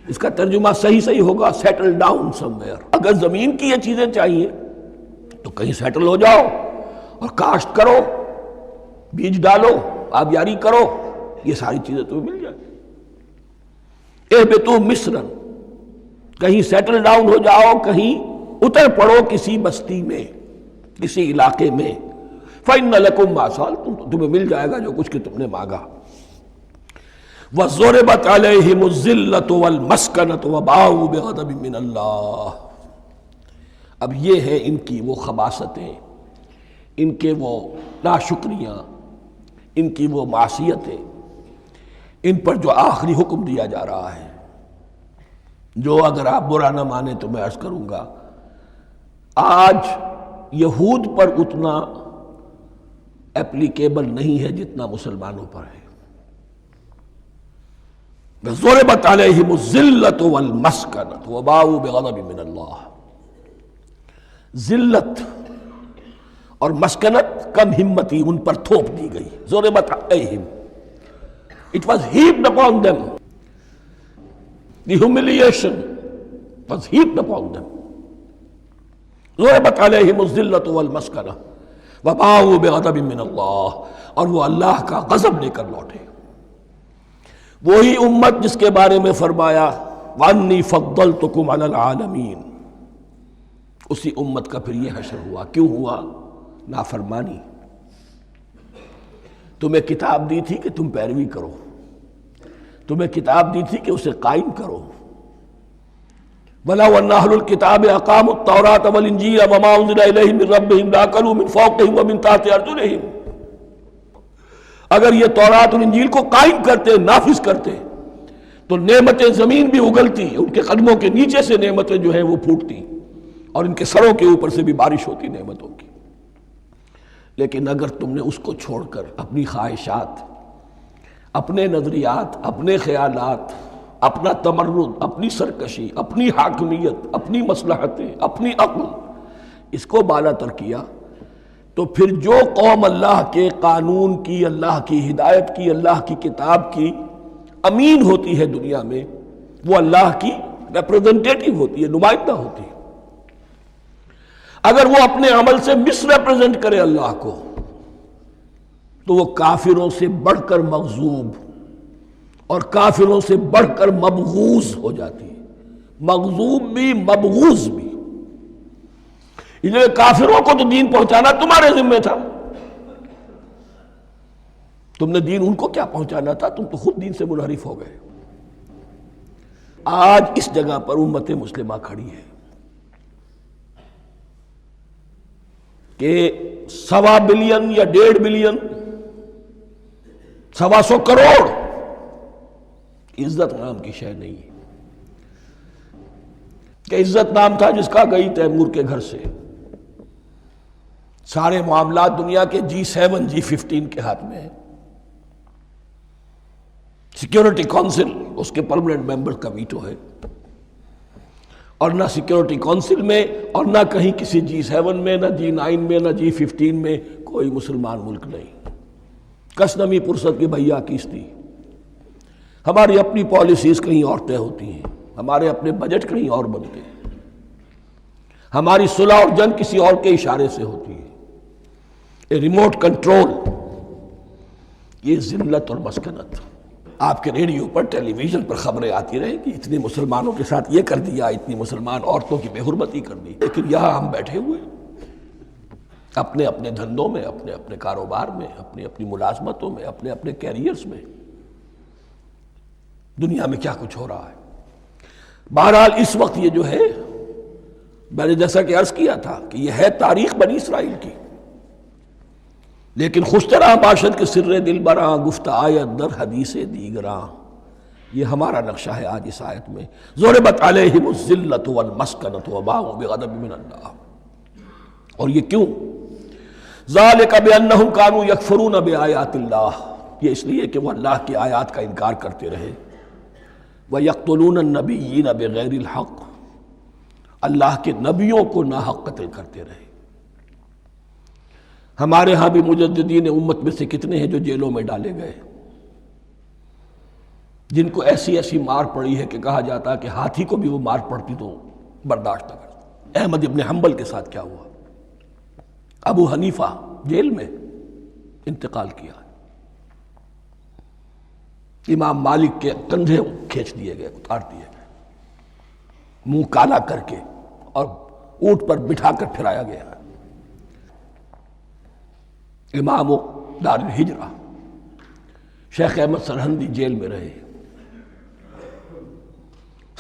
اس کا ترجمہ صحیح ہوگا سیٹل ڈاؤن سم ویئر۔ اگر زمین کی یہ چیزیں چاہیے تو کہیں سیٹل ہو جاؤ اور کاشت کرو، بیج ڈالو، آبیاری کرو، یہ ساری چیزیں تمہیں مل جائیں۔ اہبطوا مصرا، کہیں سیٹل ڈاؤن ہو جاؤ، کہیں اتر پڑو کسی بستی میں، کسی علاقے میں۔ فَإِنَّ لَكُمْ مَا سَأَلْتُمْ، تمہیں مل جائے گا جو کچھ کہ تم نے مانگا۔ وَضُرِبَتْ عَلَيْهِمُ الذِّلَّةُ وَالْمَسْكَنَةُ وَبَاءُوا بِغَضَبٍ مِّنَ اللَّهِ، اب یہ ہے ان کی وہ خباثتیں، ان کے وہ ناشکریاں، ان کی وہ معصیتیں، ان پر جو آخری حکم دیا جا رہا ہے، جو اگر آپ برا نہ مانیں تو میں عرض کروں گا آج یہود پر اتنا اپلیکیبل نہیں ہے جتنا مسلمانوں پر ہے۔ ضربت علیہم الذلۃ والمسکنۃ وباؤوا بغضب من اللہ۔ ذلت اور مسکنت، کم ہمتی ان پر تھوپ دی گئی۔ ضربت علیہم، it was heaped upon them. The humiliation was heaped upon them. ضربت علیہم الذلۃ والمسکنہ وباؤوا بغضب من اللہ، اور وہ اللہ کا غضب لے کر لوٹے۔ وہی امت جس کے بارے میں فرمایا وَأَنِّي فَضَّلْتُكُمْ عَلَى الْعَالَمِينَ، اسی امت کا پھر یہ حشر ہوا۔ کیوں ہوا؟ نافرمانی۔ تمہیں کتاب دی تھی کہ تم پیروی کرو، تمہیں کتاب دی تھی کہ اسے قائم کرو۔ وَلَوْ أَنَّ أَهْلَ الْكِتَابِ أَقَامُوا التَّوْرَاةَ وَالْإِنْجِيلَ وَمَا أُنزِلَ إِلَيْهِمْ مِنْ رَبِّهِمْ لَأَكَلُوا مِنْ فَوْقِهِمْ وَمِنْ تَحْتِ أَرْجُلِهِمْ۔ اگر یہ تورات اور انجیل کو قائم کرتے، نافذ کرتے، تو نعمتیں زمین بھی اگلتی، ان کے قدموں کے نیچے سے نعمتیں جو ہیں وہ پھوٹتی، اور ان کے سروں کے اوپر سے بھی بارش ہوتی نعمتوں کی۔ لیکن اگر تم نے اس کو چھوڑ کر اپنی خواہشات، اپنے نظریات، اپنے خیالات، اپنا تمرد، اپنی سرکشی، اپنی حاکمیت، اپنی مصلحتیں، اپنی عقل، اس کو بالا تر کیا، تو پھر جو قوم اللہ کے قانون کی، اللہ کی ہدایت کی، اللہ کی کتاب کی امین ہوتی ہے دنیا میں، وہ اللہ کی ریپرزنٹیٹیو ہوتی ہے، نمائندہ ہوتی ہے۔ اگر وہ اپنے عمل سے مس ریپرزنٹ کرے اللہ کو، تو وہ کافروں سے بڑھ کر مغضوب اور کافروں سے بڑھ کر مبغوض ہو جاتی ہے۔ مغضوب بھی، مبغوض بھی۔ اس لیے کافروں کو تو دین پہنچانا تمہارے ذمہ تھا، تم نے دین ان کو کیا پہنچانا تھا، تم تو خود دین سے منحرف ہو گئے۔ آج اس جگہ پر امت مسلمہ کھڑی ہے کہ 1.25 بلین یا 1.5 بلین، 125 کروڑ عزت نام کی شے نہیں ہے، کہ عزت نام تھا جس کا گئی تیمور کے گھر سے، سارے معاملات دنیا کے G7 G15 کے ہاتھ میں ہیں، سیکیورٹی کونسل اس کے پرماننٹ ممبر کا ویٹو ہے، اور نہ سیکیورٹی کونسل میں اور نہ کہیں کسی G7 میں، نہ G9 میں، نہ G15 میں کوئی مسلمان ملک نہیں۔ کس نمی پرست کی بھیا کیستی، ہماری اپنی پالیسیز کہیں اور طے ہوتی ہیں، ہمارے اپنے بجٹ کہیں اور بنتے ہیں، ہماری صلح اور جنگ کسی اور کے اشارے سے ہوتی ہے۔ ریموٹ کنٹرول، یہ ذلت اور مسکنت۔ آپ کے ریڈیو پر، ٹیلی ویژن پر خبریں آتی رہیں کہ اتنے مسلمانوں کے ساتھ یہ کر دیا، اتنی مسلمان عورتوں کی بے حرمتی کر دی، لیکن یہاں ہم بیٹھے ہوئے اپنے اپنے دھندوں میں، اپنے اپنے کاروبار میں، اپنی اپنی ملازمتوں میں، اپنے اپنے کیریئرز میں، دنیا میں کیا کچھ ہو رہا ہے۔ بہرحال اس وقت یہ جو ہے، میں نے جیسا کہ عرض کیا تھا کہ یہ ہے تاریخ بنی اسرائیل کی، لیکن خوشترا باشد کے سر دل براں، گفت آیت در حدیث دیگراں، یہ ہمارا نقشہ ہے آج اس آیت میں۔ ضربت علیہم الذلۃ والمسکنۃ وباؤوا بغضب من اللہ۔ اور یہ کیوں؟ ذالک بانہم کانوا یکفرون بآیات اللہ، یہ اس لیے کہ وہ اللہ کی آیات کا انکار کرتے رہے۔ وَيَقْتُلُونَ النَّبِيِّينَ بِغَيْرِ الْحَقِّ، اللہ کے نبیوں کو ناحق قتل کرتے رہے۔ ہمارے ہاں بھی مجددین امت میں سے کتنے ہیں جو جیلوں میں ڈالے گئے، جن کو ایسی ایسی مار پڑی ہے کہ کہا جاتا ہے کہ ہاتھی کو بھی وہ مار پڑتی تو برداشت نہ کرتا۔ احمد ابن حنبل کے ساتھ کیا ہوا؟ ابو حنیفہ جیل میں انتقال کیا، امام مالک کے کندھے کھینچ دیے گئے، اتار دیے گئے، منہ کالا کر کے اور اونٹ پر بٹھا کر پھرایا گیا۔ امام دار الہجرہ شیخ احمد سرہندی جیل میں رہے،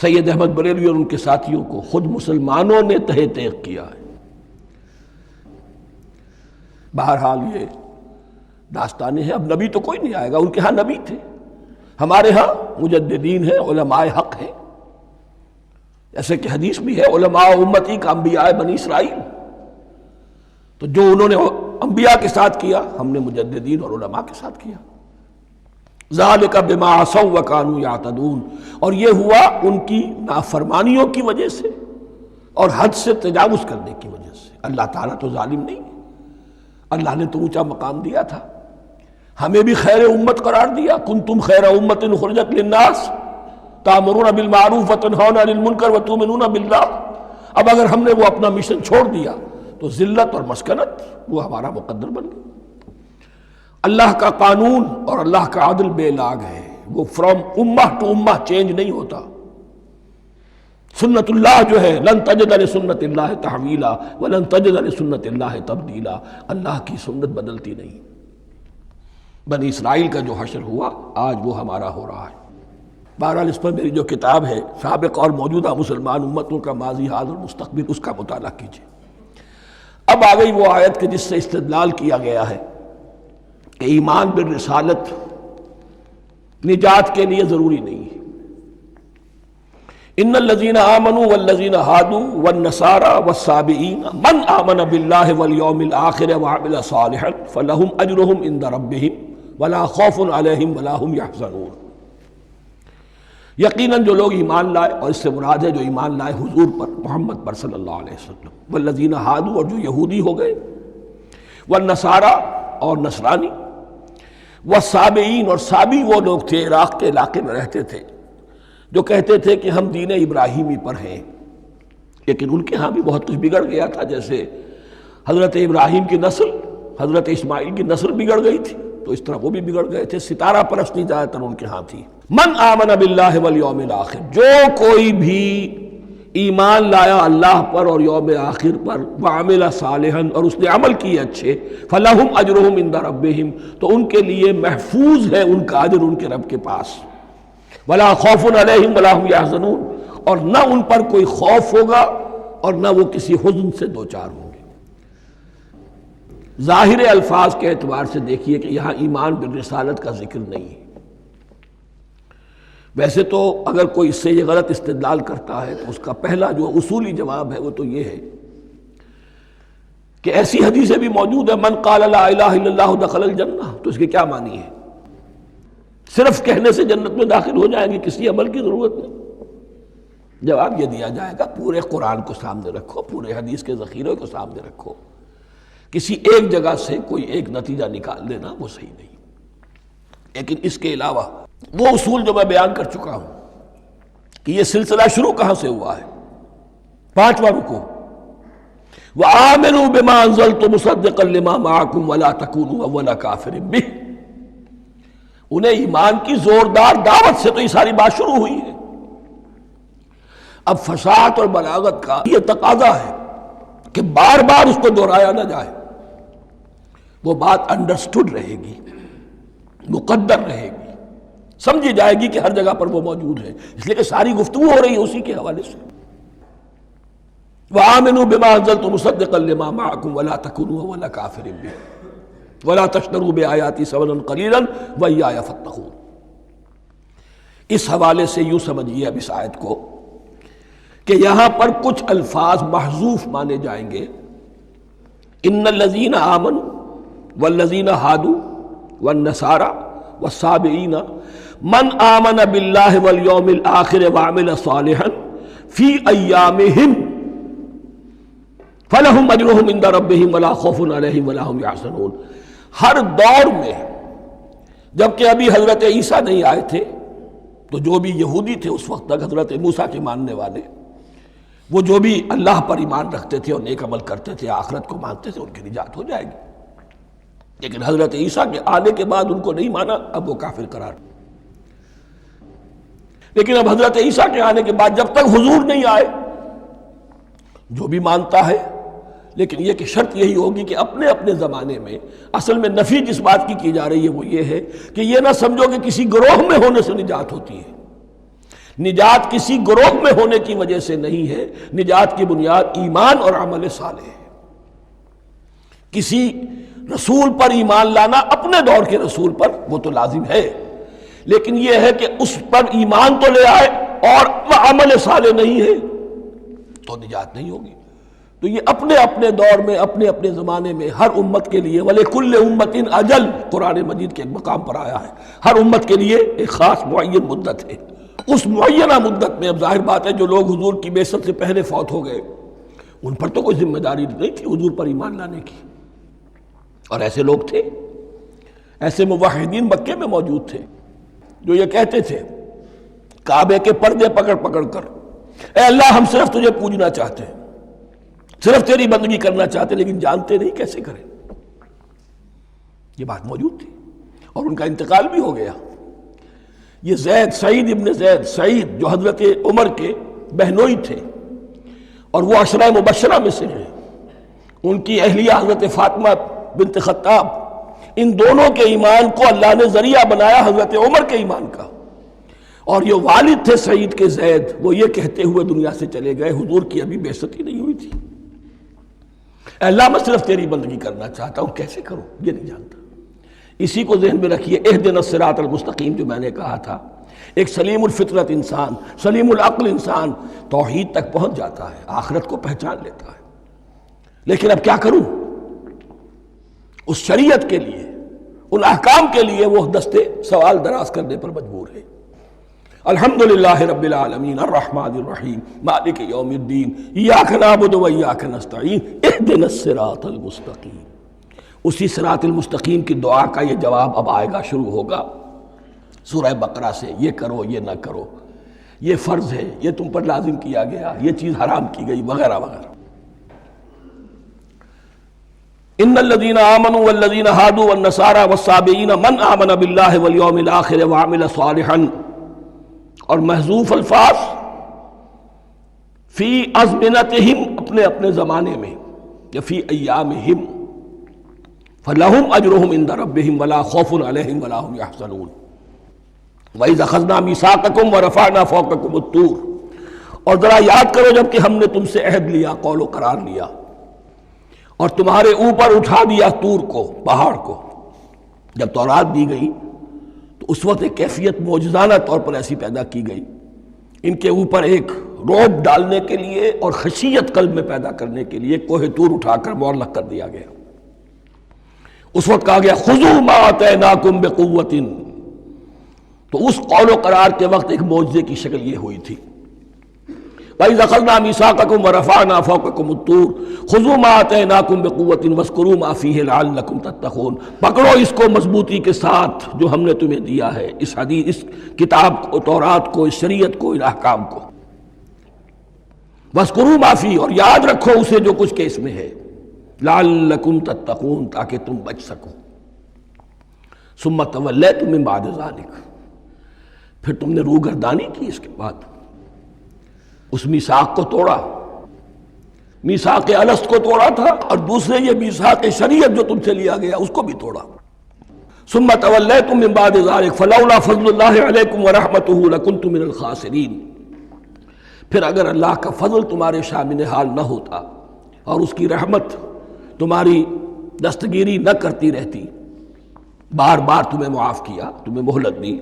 سید احمد بریلوی اور ان کے ساتھیوں کو خود مسلمانوں نے تہہ تیغ کیا ہے۔ بہرحال یہ داستانیں ہیں، اب نبی تو کوئی نہیں آئے گا، ان کے ہاں نبی تھے، ہمارے ہاں مجددین ہیں، علماء حق ہیں، جیسے کہ حدیث بھی ہے علماء امتی کا انبیاء بنی اسرائیل، تو جو انہوں نے انبیاء کے ساتھ کیا ہم نے مجددین اور علماء کے ساتھ کیا۔ ذالک بما عصوا وکانوا یعتدون، اور یہ ہوا ان کی نافرمانیوں کی وجہ سے اور حد سے تجاوز کرنے کی وجہ سے۔ اللہ تعالیٰ تو ظالم نہیں ہے، اللہ نے تو اونچا مقام دیا تھا، ہمیں بھی خیر امت قرار دیا، کنتم خیر امت اخرجت للناس تأمرون بالمعروف وتنہون عن المنکر وتؤمنون باللہ۔ اب اگر ہم نے وہ اپنا مشن چھوڑ دیا تو ذلت اور مسکنت وہ ہمارا مقدر بن گئی۔ اللہ کا قانون اور اللہ کا عدل بے لاگ ہے، وہ فرام امہ ٹو امہ چینج نہیں ہوتا۔ سنت اللہ جو ہے لن تجد لسنت اللہ تحویلا ولن تجد لسنت اللہ تبدیلا، اللہ کی سنت بدلتی نہیں۔ بنی اسرائیل کا جو حشر ہوا آج وہ ہمارا ہو رہا ہے۔ بہرحال اس پر میری جو کتاب ہے سابق اور موجودہ مسلمان امتوں کا ماضی حال اور مستقبل، اس کا مطالعہ کیجیے۔ اب آ گئی وہ آیت کہ جس سے استدلال کیا گیا ہے کہ ایمان بالرسالت نجات کے لیے ضروری نہیں ہے۔ ان الذین آمنوا والذین ہادوا والنصارى والصابئین من آمن باللہ والیوم الآخر وعمل صالحا فلہم اجرہم عند ربہم ولا خوف علیہم ولا ہم یحزنون۔ یقیناً جو لوگ ایمان لائے، اور اس سے مراد ہے جو ایمان لائے حضور پر، محمد پر صلی اللہ علیہ وسلم، والذین ہادوا، اور جو یہودی ہو گئے، والنصارى، اور نصرانی، والصابئین، اور صابی وہ لوگ تھے عراق کے علاقے میں رہتے تھے جو کہتے تھے کہ ہم دین ابراہیمی پر ہیں، لیکن ان کے ہاں بھی بہت کچھ بگڑ گیا تھا، جیسے حضرت ابراہیم کی نسل، حضرت اسماعیل کی نسل بگڑ گئی تھی، تو اس طرح وہ بھی بگڑ گئے تھے۔ ستارہ پرستی زیادہ تر ان کے ہاں تھی۔ من آمن باللہ والیوم الآخر، جو کوئی بھی ایمان لایا اللہ پر اور یوم آخر پر، وعمل صالحا، اور اس نے عمل کیے اچھے، فلہم اجرہم عند ربہم، تو ان کے لیے محفوظ ہے ان کا اجر ان کے رب کے پاس، ولا خوف علیہم ولا ہم یحزنون، اور نہ ان پر کوئی خوف ہوگا اور نہ وہ کسی حزن سے دوچار ہوں گے۔ ظاہر الفاظ کے اعتبار سے دیکھیے کہ یہاں ایمان بالرسالت کا ذکر نہیں ہے۔ ویسے تو اگر کوئی اس سے یہ غلط استدلال کرتا ہے تو اس کا پہلا جو اصولی جواب ہے وہ تو یہ ہے کہ ایسی حدیثیں بھی موجود ہیں، من قال لا الہ الا اللہ دخل الجنہ، تو اس کے کیا معنی ہے؟ صرف کہنے سے جنت میں داخل ہو جائیں گے، کسی عمل کی ضرورت نہیں؟ جواب یہ دیا جائے گا پورے قرآن کو سامنے رکھو، پورے حدیث کے ذخیرے کو سامنے رکھو، کسی ایک جگہ سے کوئی ایک نتیجہ نکال لینا وہ صحیح نہیں۔ لیکن اس کے علاوہ وہ اصول جو میں بیان کر چکا ہوں کہ یہ سلسلہ شروع کہاں سے ہوا ہے، 5واں رکوع، وَآمِنُوا بِمَا أَنزَلْتُ مُصَدِّقًا لِمَا مَعَكُمْ وَلَا تَكُونُوا أَوَّلَ كَافِرٍ بِهِ۔ انہیں ایمان کی زوردار دعوت سے تو یہ ساری بات شروع ہوئی ہے۔ اب فصاحت اور بلاغت کا یہ تقاضا ہے کہ بار بار اس کو دہرایا نہ جائے، وہ بات انڈرسٹوڈ رہے گی، مقدر رہے گی، سمجھی جائے گی کہ ہر جگہ پر وہ موجود ہے، اس لیے کہ ساری گفتگو ہو رہی ہے اسی کے حوالے سے۔ وَآمِنُوا بِمَا أَنزَلْتُ مُصَدِّقًا لِمَا مَعَكُمْ وَلَا تَكُونُوا أَوَّلَ كَافِرٍ بِهِ وَلَا تَشْتَرُوا بِآيَاتِي ثَمَنًا قَلِيلًا وَإِيَّايَ فَاتَّقُونِ۔ اس حوالے سے یوں سمجھیے اب اس آیت کو کہ یہاں پر کچھ الفاظ محذوف مانے جائیں گے۔ ان الذین آمنوا والذین ہادوا والنصارى والصابئین من آمن باللہ والیوم الآخر وعمل صالحا فی ایامہم فلہم اجرہم عند ربہم ولا خوف علیہم ولا ہم یحزنون۔ ہر دور میں، جبکہ ابھی حضرت عیسیٰ نہیں آئے تھے تو جو بھی یہودی تھے اس وقت تک، حضرت موسیٰ کے ماننے والے، وہ جو بھی اللہ پر ایمان رکھتے تھے اور نیک عمل کرتے تھے، آخرت کو مانتے تھے، ان کی نجات ہو جائے گی۔ لیکن حضرت عیسیٰ کے آنے کے بعد ان کو نہیں مانا، اب وہ کافر قرار۔ لیکن اب حضرت عیسیٰ کے آنے کے بعد جب تک حضور نہیں آئے، جو بھی مانتا ہے، لیکن یہ کہ شرط یہی ہوگی کہ اپنے اپنے زمانے میں، اصل میں نفی جس بات کی جا رہی ہے وہ یہ ہے کہ یہ نہ سمجھو کہ کسی گروہ میں ہونے سے نجات ہوتی ہے، نجات کسی گروہ میں ہونے کی وجہ سے نہیں ہے، نجات کی بنیاد ایمان اور عمل صالح ہے۔ کسی رسول پر ایمان لانا اپنے دور کے رسول پر وہ تو لازم ہے، لیکن یہ ہے کہ اس پر ایمان تو لے آئے اور وہ عمل صالح نہیں ہے تو نجات نہیں ہوگی۔ تو یہ اپنے اپنے دور میں، اپنے اپنے زمانے میں ہر امت کے لیے وَلِكُلِّ أُمَّةٍ أَجَلٌ قرآن مجید کے ایک مقام پر آیا ہے، ہر امت کے لیے ایک خاص معین مدت ہے۔ اس معینہ مدت میں اب ظاہر بات ہے جو لوگ حضور کی بعثت سے پہلے فوت ہو گئے ان پر تو کوئی ذمہ داری نہیں تھی حضور پر ایمان لانے کی، اور ایسے لوگ تھے، ایسے موحدین مکے میں موجود تھے جو یہ کہتے تھے کعبے کے پردے پکڑ پکڑ کر، اے اللہ ہم صرف تجھے پوجنا چاہتے ہیں، صرف تیری بندگی کرنا چاہتے، لیکن جانتے نہیں کیسے کریں۔ یہ بات موجود تھی اور ان کا انتقال بھی ہو گیا۔ یہ زید، سعید ابن زید، سعید جو حضرت عمر کے بہنوئی تھے اور وہ عشرہ مبشرہ میں سے ہیں، ان کی اہلیہ حضرت فاطمہ بنت خطاب، ان دونوں کے ایمان کو اللہ نے ذریعہ بنایا حضرت عمر کے ایمان کا، اور یہ والد تھے سعید کے زید، وہ یہ کہتے ہوئے دنیا سے چلے گئے حضور کی ابھی بعثت ہی نہیں ہوئی تھی، اے اللہ میں صرف تیری بندگی کرنا چاہتا ہوں، کیسے کروں یہ نہیں جانتا۔ اسی کو ذہن میں رکھیے، اہدنا الصراط المستقیم جو میں نے کہا تھا، ایک سلیم الفطرت انسان، سلیم العقل انسان توحید تک پہنچ جاتا ہے، آخرت کو پہچان لیتا ہے، لیکن اب کیا کروں؟ اس شریعت کے لیے، ان احکام کے لیے وہ دستے سوال دراز کرنے پر مجبور ہے۔ الحمدللہ رب العالمین الرحمن الرحیم مالک یوم الدین ایاک نعبد و ایاک نستعین اہدنا الصراط المستقیم۔ اسی صراط المستقیم کی دعا کا یہ جواب اب آئے گا، شروع ہوگا سورہ بقرہ سے، یہ کرو یہ نہ کرو، یہ فرض ہے، یہ تم پر لازم کیا گیا، یہ چیز حرام کی گئی، وغیرہ وغیرہ۔ ان الذين آمنوا والذين هادوا والنصارى والصابئين من آمن بالله واليوم الآخر وعمل صالحا، اور محذوف الفاظ فی ازمنتہم، اپنے اپنے زمانے میں، یا فی ایامہم، فلہم اجرہم عند ربہم ولا خوف علیہم ولا هم یحزنون۔ وَإِذْ أَخَذْنَا مِیثَاقَکُمْ وَرَفَعْنَا فَوْقَکُمُ الطُّورَ، اور ذرا یاد کرو جب کہ ہم نے تم سے عہد لیا، قول و قرار لیا، اور تمہارے اوپر اٹھا دیا طور کو، پہاڑ کو۔ جب تورات دی گئی تو اس وقت ایک کیفیت معجزانہ طور پر ایسی پیدا کی گئی، ان کے اوپر ایک رعب ڈالنے کے لیے اور خشیت قلب میں پیدا کرنے کے لیے کوہ طور اٹھا کر معلق کر دیا گیا۔ اس وقت کہا گیا خذوا ما آتیناکم بقوۃ، تو اس قول و قرار کے وقت ایک معجزے کی شکل یہ ہوئی تھی۔ وَإِذْ أَخَذْنَا مِیثَاقَکُمْ وَرَفَعْنَا فَوْقَکُمُ الطُّورَ خُذُوا مَا آتَیْنَاکُمْ بِقُوَّةٍ وَاذْکُرُوا مَا فِیہِ لَعَلَّکُمْ تَتَّقُونَ، پکڑو اس کو مضبوطی کے ساتھ جو ہم نے تمہیں دیا ہے، اس حدیث، اس کتاب کو، تورات کو، اس شریعت کو، ان احکام کو۔ وَاذْکُرُوا مَا فِیہِ، اور یاد رکھو اسے جو کچھ کہ اس میں ہے، لَعَلَّکُمْ تَتَّقُونَ، تاکہ تم بچ سکو۔ ثُمَّ تَوَلَّیْتُم مِّن بَعْدِ ذَلِکَ، پھر تم نے روگردانی کی اس کے بعد، اس میثاق کو توڑا، میثاق الست کو توڑا تھا، اور دوسرے یہ میثاق شریعت جو تم سے لیا گیا اس کو بھی توڑا۔ ثم تولیتم من بعد ذلک فلولا فضل اللہ علیکم ورحمتہ لکنتم من الخاسرین، پھر اگر اللہ کا فضل تمہارے شامل حال نہ ہوتا اور اس کی رحمت تمہاری دستگیری نہ کرتی رہتی، بار بار تمہیں معاف کیا، تمہیں مہلت دی،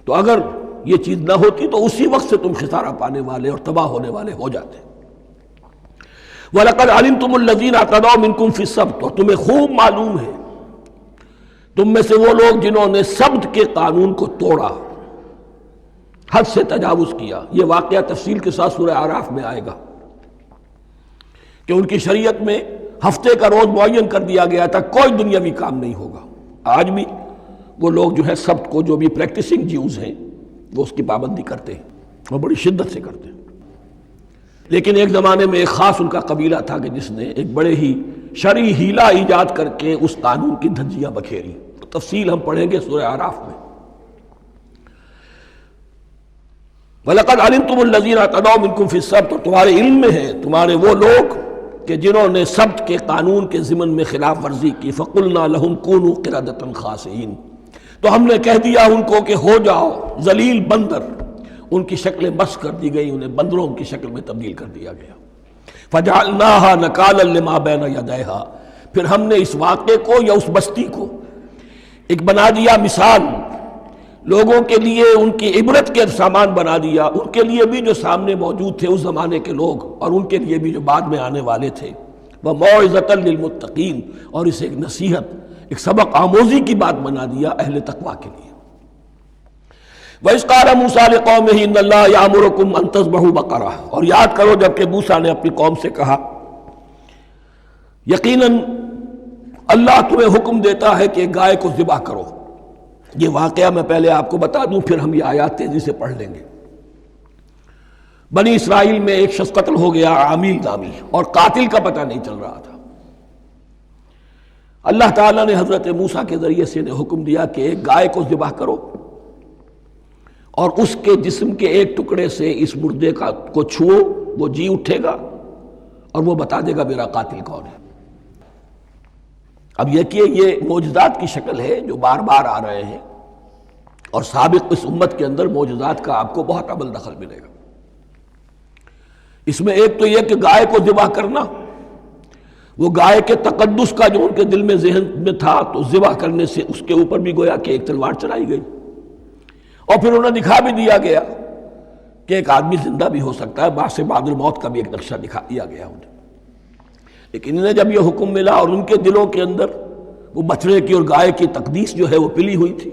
تو اگر یہ چیز نہ ہوتی تو اسی وقت سے تم خسارہ پانے والے اور تباہ ہونے والے ہو جاتے۔ وَلَقَدْ عَلِمْتُمُ الَّذِينَ اعْتَدَوْا مِنْكُمْ فِي السَّبْتِ، اور تمہیں خوب معلوم ہے تم میں سے وہ لوگ جنہوں نے سبت کے قانون کو توڑا، حد سے تجاوز کیا۔ یہ واقعہ تفصیل کے ساتھ سورہ اعراف میں آئے گا کہ ان کی شریعت میں ہفتے کا روز معین کر دیا گیا تھا، کوئی دنیاوی کام نہیں ہوگا۔ آج بھی وہ لوگ جو ہے سبت کو، جو بھی پریکٹسنگ جیوز ہیں، وہ اس کی پابندی کرتے ہیں، وہ بڑی شدت سے کرتے ہیں۔ لیکن ایک زمانے میں ایک خاص ان کا قبیلہ تھا کہ جس نے ایک بڑے ہی شرعی ہیلہ ایجاد کر کے اس قانون کی دھجیاں بکھیری، تفصیل ہم پڑھیں گے سورہ اعراف میں۔ وَلَقَدْ عَلِمْتُمُ الَّذِينَ اعْتَدَوْا مِنْكُمْ فِي السَّبْتِ، اور تمہارے علم میں ہے تمہارے وہ لوگ کہ جنہوں نے سبت کے قانون کے ضمن میں خلاف ورزی کی، فَقُلْنَا لَهُمْ كُونُوا قِرَدَةً خَاسِئِينَ، تو ہم نے کہہ دیا ان کو کہ ہو جاؤ ذلیل بندر، ان کی شکلیں مس کر دی گئی، انہیں بندروں کی شکل میں تبدیل کر دیا گیا۔ فَجَعَلْنَاهَا نَكَالًا لِمَا بَيْنَ يَدَيْهَا، پھر ہم نے اس واقعے کو یا اس بستی کو ایک بنا دیا مثال، لوگوں کے لیے ان کی عبرت کے سامان بنا دیا، ان کے لیے بھی جو سامنے موجود تھے اس زمانے کے لوگ، اور ان کے لیے بھی جو بعد میں آنے والے تھے۔ وَمَوْعِظَةً لِّلْمُتَّقِينَ، اور اسے ایک نصیحت، ایک سبق آموزی کی بات بنا دیا اہل تقویٰ کے لیے۔ وَإِذْ قَالَ مُوسَىٰ لِقَوْمِهِ إِنَّ اللَّهَ يَأْمُرُكُمْ أَن تَذْبَحُوا بَقَرَةً، اور یاد کرو جب کہ موسیٰ نے اپنی قوم سے کہا یقیناً اللہ تمہیں حکم دیتا ہے کہ گائے کو ذبح کرو۔ یہ واقعہ میں پہلے آپ کو بتا دوں، پھر ہم یہ آیات تیزی سے پڑھ لیں گے۔ بنی اسرائیل میں ایک شخص قتل ہو گیا، عامیل نامی، اور قاتل کا پتہ نہیں چل رہا تھا۔ اللہ تعالیٰ نے حضرت موسیٰ کے ذریعے سے انہیں حکم دیا کہ ایک گائے کو ذبح کرو، اور اس کے جسم کے ایک ٹکڑے سے اس مردے کو چھوؤ، وہ جی اٹھے گا اور وہ بتا دے گا میرا قاتل کون ہے۔ اب یہ معجزات کی شکل ہے جو بار بار آ رہے ہیں، اور سابق اس امت کے اندر معجزات کا آپ کو بہت عمل دخل ملے گا۔ اس میں ایک تو یہ کہ گائے کو ذبح کرنا، وہ گائے کے تقدس کا جو ان کے دل میں ذہن میں تھا، تو ذبح کرنے سے اس کے اوپر بھی گویا کہ ایک تلوار چلائی گئی، اور پھر انہیں دکھا بھی دیا گیا کہ ایک آدمی زندہ بھی ہو سکتا ہے، بعد سے بعد الموت کا بھی ایک نقشہ دکھا دیا گیا انہیں۔ لیکن انہیں جب یہ حکم ملا اور ان کے دلوں کے اندر وہ بچڑے کی اور گائے کی تقدیس جو ہے وہ پلی ہوئی تھی،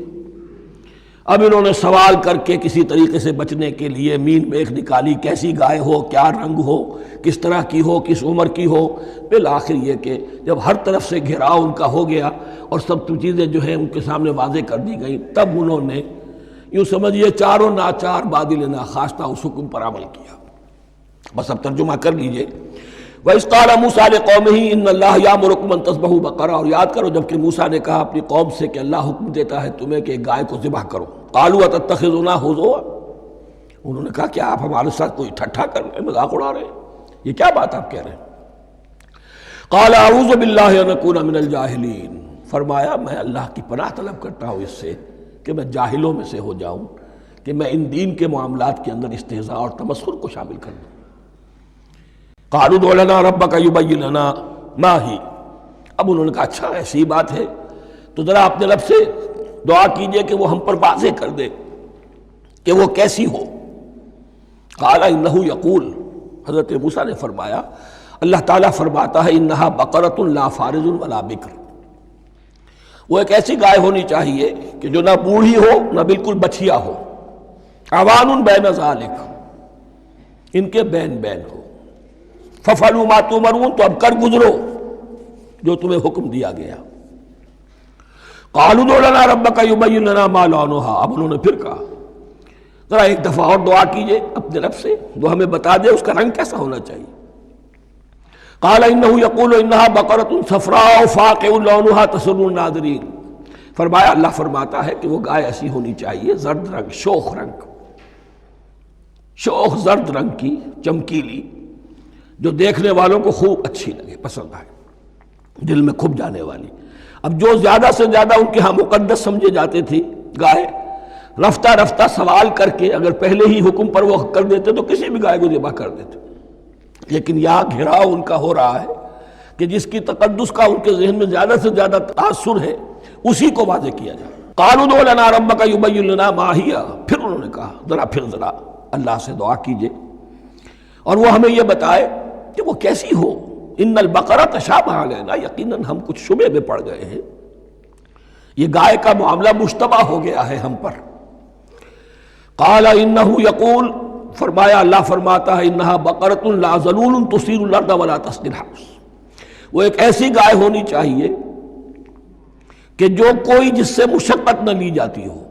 اب انہوں نے سوال کر کے کسی طریقے سے بچنے کے لیے مین میخ نکالی، کیسی گائے ہو، کیا رنگ ہو، کس طرح کی ہو، کس عمر کی ہو۔ بالآخر یہ کہ جب ہر طرف سے گھیراؤ ان کا ہو گیا اور سب چیزیں جو ہیں ان کے سامنے واضح کر دی گئیں، تب انہوں نے یوں سمجھیے چاروں ناچار بادل ناخواستہ اس حکم پر عمل کیا۔ بس اب ترجمہ کر لیجئے۔ وَإِذْ قَالَ مُوسَىٰ لِقَوْمِهِ إِنَّ اللَّهَ يَأْمُرُكُمْ أَن تَذْبَحُوا بَقَرَةً، اور یاد کرو جب کہ موسیٰ نے کہا اپنی قوم سے کہ اللہ حکم دیتا ہے تمہیں کہ ایک گائے کو ذبح کرو۔ قَالُوا أَتَتَّخِذُنَا هُزُوًا، انہوں نے کہا کیا آپ ہمارے ساتھ کوئی ٹھٹھا کر رہے ہیں، مذاق اڑا رہے ہیں، یہ کیا بات آپ کہہ رہے ہیں؟ قَالَ أَعُوذُ بِاللَّهِ أَنْ أَكُونَ مِنَ الْجَاهِلِينَ، فرمایا میں اللہ کی پناہ طلب کرتا ہوں اس سے کہ میں جاہلوں میں سے ہو جاؤں، کہ میں ان دین کے معاملات کے اندر استہزاء اور تمسخر کو شامل کر دوں۔ قالوا ادع لنا ربك يبين لنا ما هي، اب انہوں نے کہا اچھا ایسی بات ہے تو ذرا اپنے رب سے دعا کیجئے کہ وہ ہم پر واضح کر دے کہ وہ کیسی ہو۔ قال انه يقول، حضرت موسیٰ نے فرمایا اللہ تعالیٰ فرماتا ہے انها بقرة لا فارض ولا بکر، وہ ایک ایسی گائے ہونی چاہیے کہ جو نہ بوڑھی ہو نہ بالکل بچھیا ہو، عوان بین ذالک، ان کے بین بین ہو۔ فَفَعَلُوا مَا تُؤْمَرُونَ، تو اب کر گزرو جو تمہیں حکم دیا گیا۔ قَالُوا ادْعُ لَنَا رَبَّكَ يُبَيِّن لَنَا مَا لَوْنُهَا، اب انہوں نے پھر کہا ذرا ایک دفعہ اور دعا کیجئے اپنے رب سے، وہ ہمیں بتا دے اس کا رنگ کیسا ہونا چاہیے۔ قَالَ إِنَّهُ يَقُولُ إِنَّهَا بَقَرَةٌ صَفْرَاءُ فَاقِعٌ لَوْنُهَا تَسُرُّ النَّاظِرِينَ، فرمایا اللہ فرماتا ہے کہ وہ گائے ایسی ہونی چاہیے زرد رنگ، شوخ رنگ، شوخ زرد رنگ کی، چمکیلی، جو دیکھنے والوں کو خوب اچھی لگے، پسند آئے، دل میں کھپ جانے والی۔ اب جو زیادہ سے زیادہ ان کے ہاں مقدس سمجھے جاتے تھی گائے، رفتہ رفتہ سوال کر کے اگر پہلے ہی حکم پر وہ کر دیتے تو کسی بھی گائے کو ذبح کر دیتے، لیکن یہاں گھیراؤ ان کا ہو رہا ہے کہ جس کی تقدس کا ان کے ذہن میں زیادہ سے زیادہ تاثر ہے اسی کو واضح کیا جائے۔ قالوا ادع لنا ربك يبين لنا ما هي، پھر انہوں نے کہا ذرا اللہ سے دعا کیجئے اور وہ ہمیں یہ بتائے کہ وہ کیسی ہو۔ ان البقرہ تشابہ علینا، یقیناً ہم کچھ شبے میں پڑ گئے ہیں، یہ گائے کا معاملہ مشتبہ ہو گیا ہے ہم پر۔ قال انہ یقول، فرمایا اللہ فرماتا ہے انہا بقرۃ لا ذلول تثیر الارض ولا تسقی الحرث، وہ ایک ایسی گائے ہونی چاہیے کہ جو کوئی جس سے مشقت نہ لی جاتی ہو،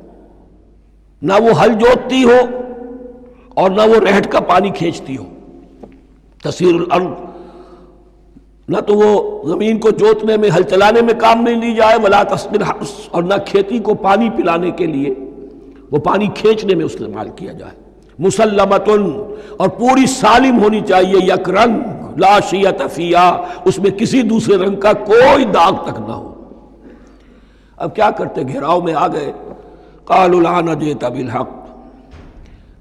نہ وہ ہل جوتتی ہو اور نہ وہ رہٹ کا پانی کھینچتی ہو۔ تسیر الارض، نہ تو وہ زمین کو جوتنے میں، ہل چلانے میں کام نہیں لی جائے، ولا تسقی الحرث، اور نہ کھیتی کو پانی پلانے کے لیے وہ پانی کھینچنے میں استعمال کیا جائے۔ مسلمتن، اور پوری سالم ہونی چاہیے، یک رنگ، لا شیۃ فیہا، اس میں کسی دوسرے رنگ کا کوئی داغ تک نہ ہو۔ اب کیا کرتے، گھیراؤ میں آ گئے۔ قالوا الآن جئت بالحق،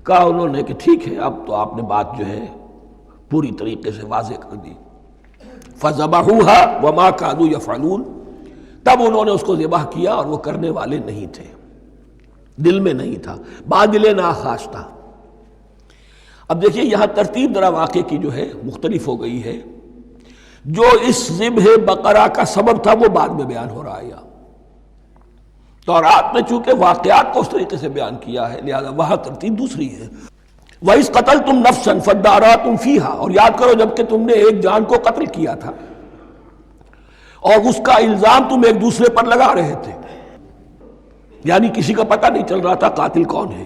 کہا انہوں نے کہ ٹھیک ہے، اب تو آپ نے بات جو ہے پوری طریقے سے واضح کر دی۔ فَذَبَحُوهَا وَمَا كَادُوا يَفْعَلُونَ، تب انہوں نے اس کو ذبح کیا اور وہ کرنے والے نہیں تھے، دل میں نہیں تھا، بادل ناخواش تھا۔ اب دیکھیے یہاں ترتیب ذرا واقعے کی جو ہے مختلف ہو گئی ہے۔ جو اس ذبح بقرہ کا سبب تھا وہ بعد میں بیان ہو رہا ہے۔ تورات میں چونکہ واقعات کو اس طریقے سے بیان کیا ہے لہذا وہاں ترتیب دوسری ہے۔ وَإِذْ قَتَلْتُمْ نَفْسًا فَادَّارَأْتُمْ فِيهَا، اور یاد کرو جب کہ تم نے ایک جان کو قتل کیا تھا اور اس کا الزام تم ایک دوسرے پر لگا رہے تھے، یعنی کسی کا پتہ نہیں چل رہا تھا قاتل کون ہے۔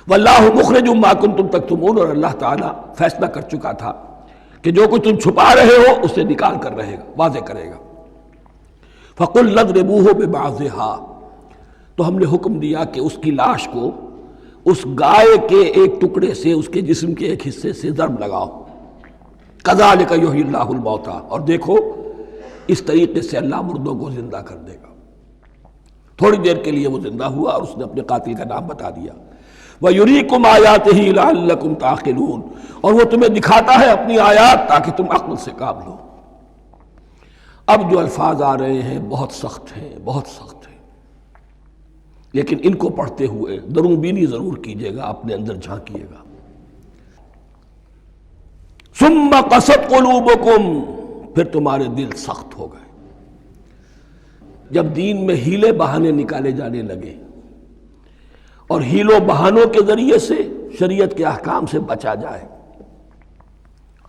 وَاللَّهُ مُخْرِجٌ مَا كُنتُمْ تَكْتُمُونَ، اور اللہ تعالیٰ فیصلہ کر چکا تھا کہ جو کچھ تم چھپا رہے ہو اسے نکال کر رہے گا، واضح کرے گا۔ فَقُلْ اضْرِبُوهُ بِبَعْضِهَا، تو ہم نے حکم دیا کہ اس کی لاش کو اس گائے کے ایک ٹکڑے سے، اس کے جسم کے ایک حصے سے ضرب لگاؤ۔ كَذَلِكَ يُحْيِي اللَّهُ الْمَوْتَىٰ، اور دیکھو اس طریقے سے اللہ مردوں کو زندہ کر دے گا۔ تھوڑی دیر کے لیے وہ زندہ ہوا اور اس نے اپنے قاتل کا نام بتا دیا۔ وَيُرِيكُمْ آيَاتِهِ لَعَلَّكُمْ تَعْقِلُونَ، اور وہ تمہیں دکھاتا ہے اپنی آیات تاکہ تم عقل سے کام لو۔ اب جو الفاظ آ رہے ہیں بہت سخت ہیں، بہت سخت ہیں، لیکن ان کو پڑھتے ہوئے درون بینی ضرور کیجیے گا، اپنے اندر جھانکیے گا۔ ثُمَّ قَسَتْ قُلُوبُكُمْ، پھر تمہارے دل سخت ہو گئے۔ جب دین میں ہیلے بہانے نکالے جانے لگے اور ہیلوں بہانوں کے ذریعے سے شریعت کے احکام سے بچا جائے،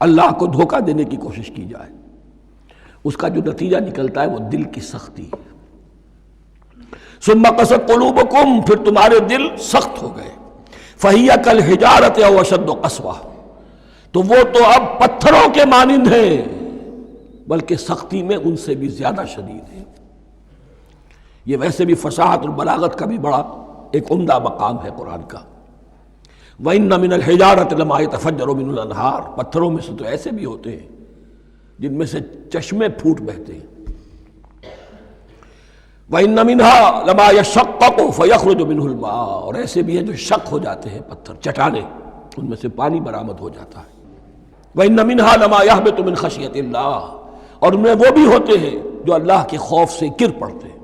اللہ کو دھوکہ دینے کی کوشش کی جائے، اس کا جو نتیجہ نکلتا ہے وہ دل کی سختی ہے۔ ثم قست قلوبکم، پھر تمہارے دل سخت ہو گئے۔ فہی کالحجارۃ او اشد قسوہ، تو وہ تو اب پتھروں کے مانند ہیں بلکہ سختی میں ان سے بھی زیادہ شدید ہے۔ یہ ویسے بھی فصاحت اور بلاغت کا بھی بڑا ایک عمدہ مقام ہے قرآن کا۔ وَإِنَّ مِنَ الْحِجَارَةِ لَمَا يَتَفَجَّرُ مِنْهُ الْأَنْهَارُ، پتھروں میں سے تو ایسے بھی ہوتے ہیں جن میں سے چشمے پھوٹ بہتے ہیں۔ وَإِنَّ مِنْهَا لَمَا يَشَقَّقُ فَيَخْرُجُ مِنْهُ الْمَاءُ، اور ایسے بھی ہیں جو شق ہو جاتے ہیں، پتھر چٹانیں، ان میں سے پانی برآمد ہو جاتا ہے۔ وَإِنَّ مِنْهَا لَمَا يَهْبِطُ مِنْ خَشْيَةِ اللَّهِ، اور ان میں وہ بھی ہوتے ہیں جو اللہ کے خوف سے گر پڑتے ہیں۔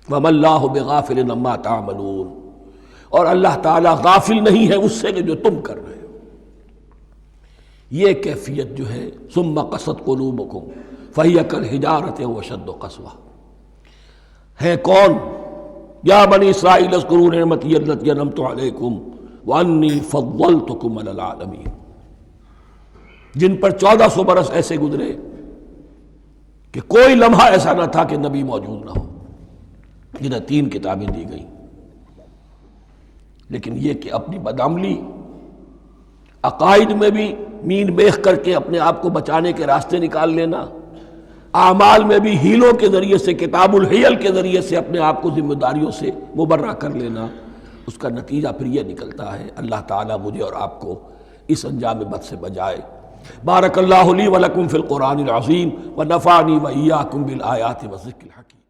وَمَا اللَّهُ بِغَافِلٍ عَمَّا تَعْمَلُونَ، اور اللہ تعالیٰ غافل نہیں ہے اس سے کہ جو تم کر رہے ہو۔ یہ کیفیت جو ہے ثم قست قلوبکم فہی کالحجارۃ او اشد قسوہ، ہے کون؟ یا بنی اسرائیل اذکروا نعمتی التی انعمت علیکم وانی فضلتکم علی العالمین، جن پر 1400 برس ایسے گزرے کہ کوئی لمحہ ایسا نہ تھا کہ نبی موجود نہ ہو، جنہیں 3 کتابیں دی گئیں، لیکن یہ کہ اپنی بدعملی، عقائد میں بھی مین بیخ کر کے اپنے آپ کو بچانے کے راستے نکال لینا، اعمال میں بھی ہیلوں کے ذریعے سے، کتاب الحیل کے ذریعے سے اپنے آپ کو ذمہ داریوں سے مبرہ کر لینا، اس کا نتیجہ پھر یہ نکلتا ہے۔ اللہ تعالیٰ مجھے اور آپ کو اس انجام بد سے بچائے۔ بارک اللہ لی ولکم فی القرآن العظیم ونفعنی وإیاکم بالآیات والذکر الحکیم۔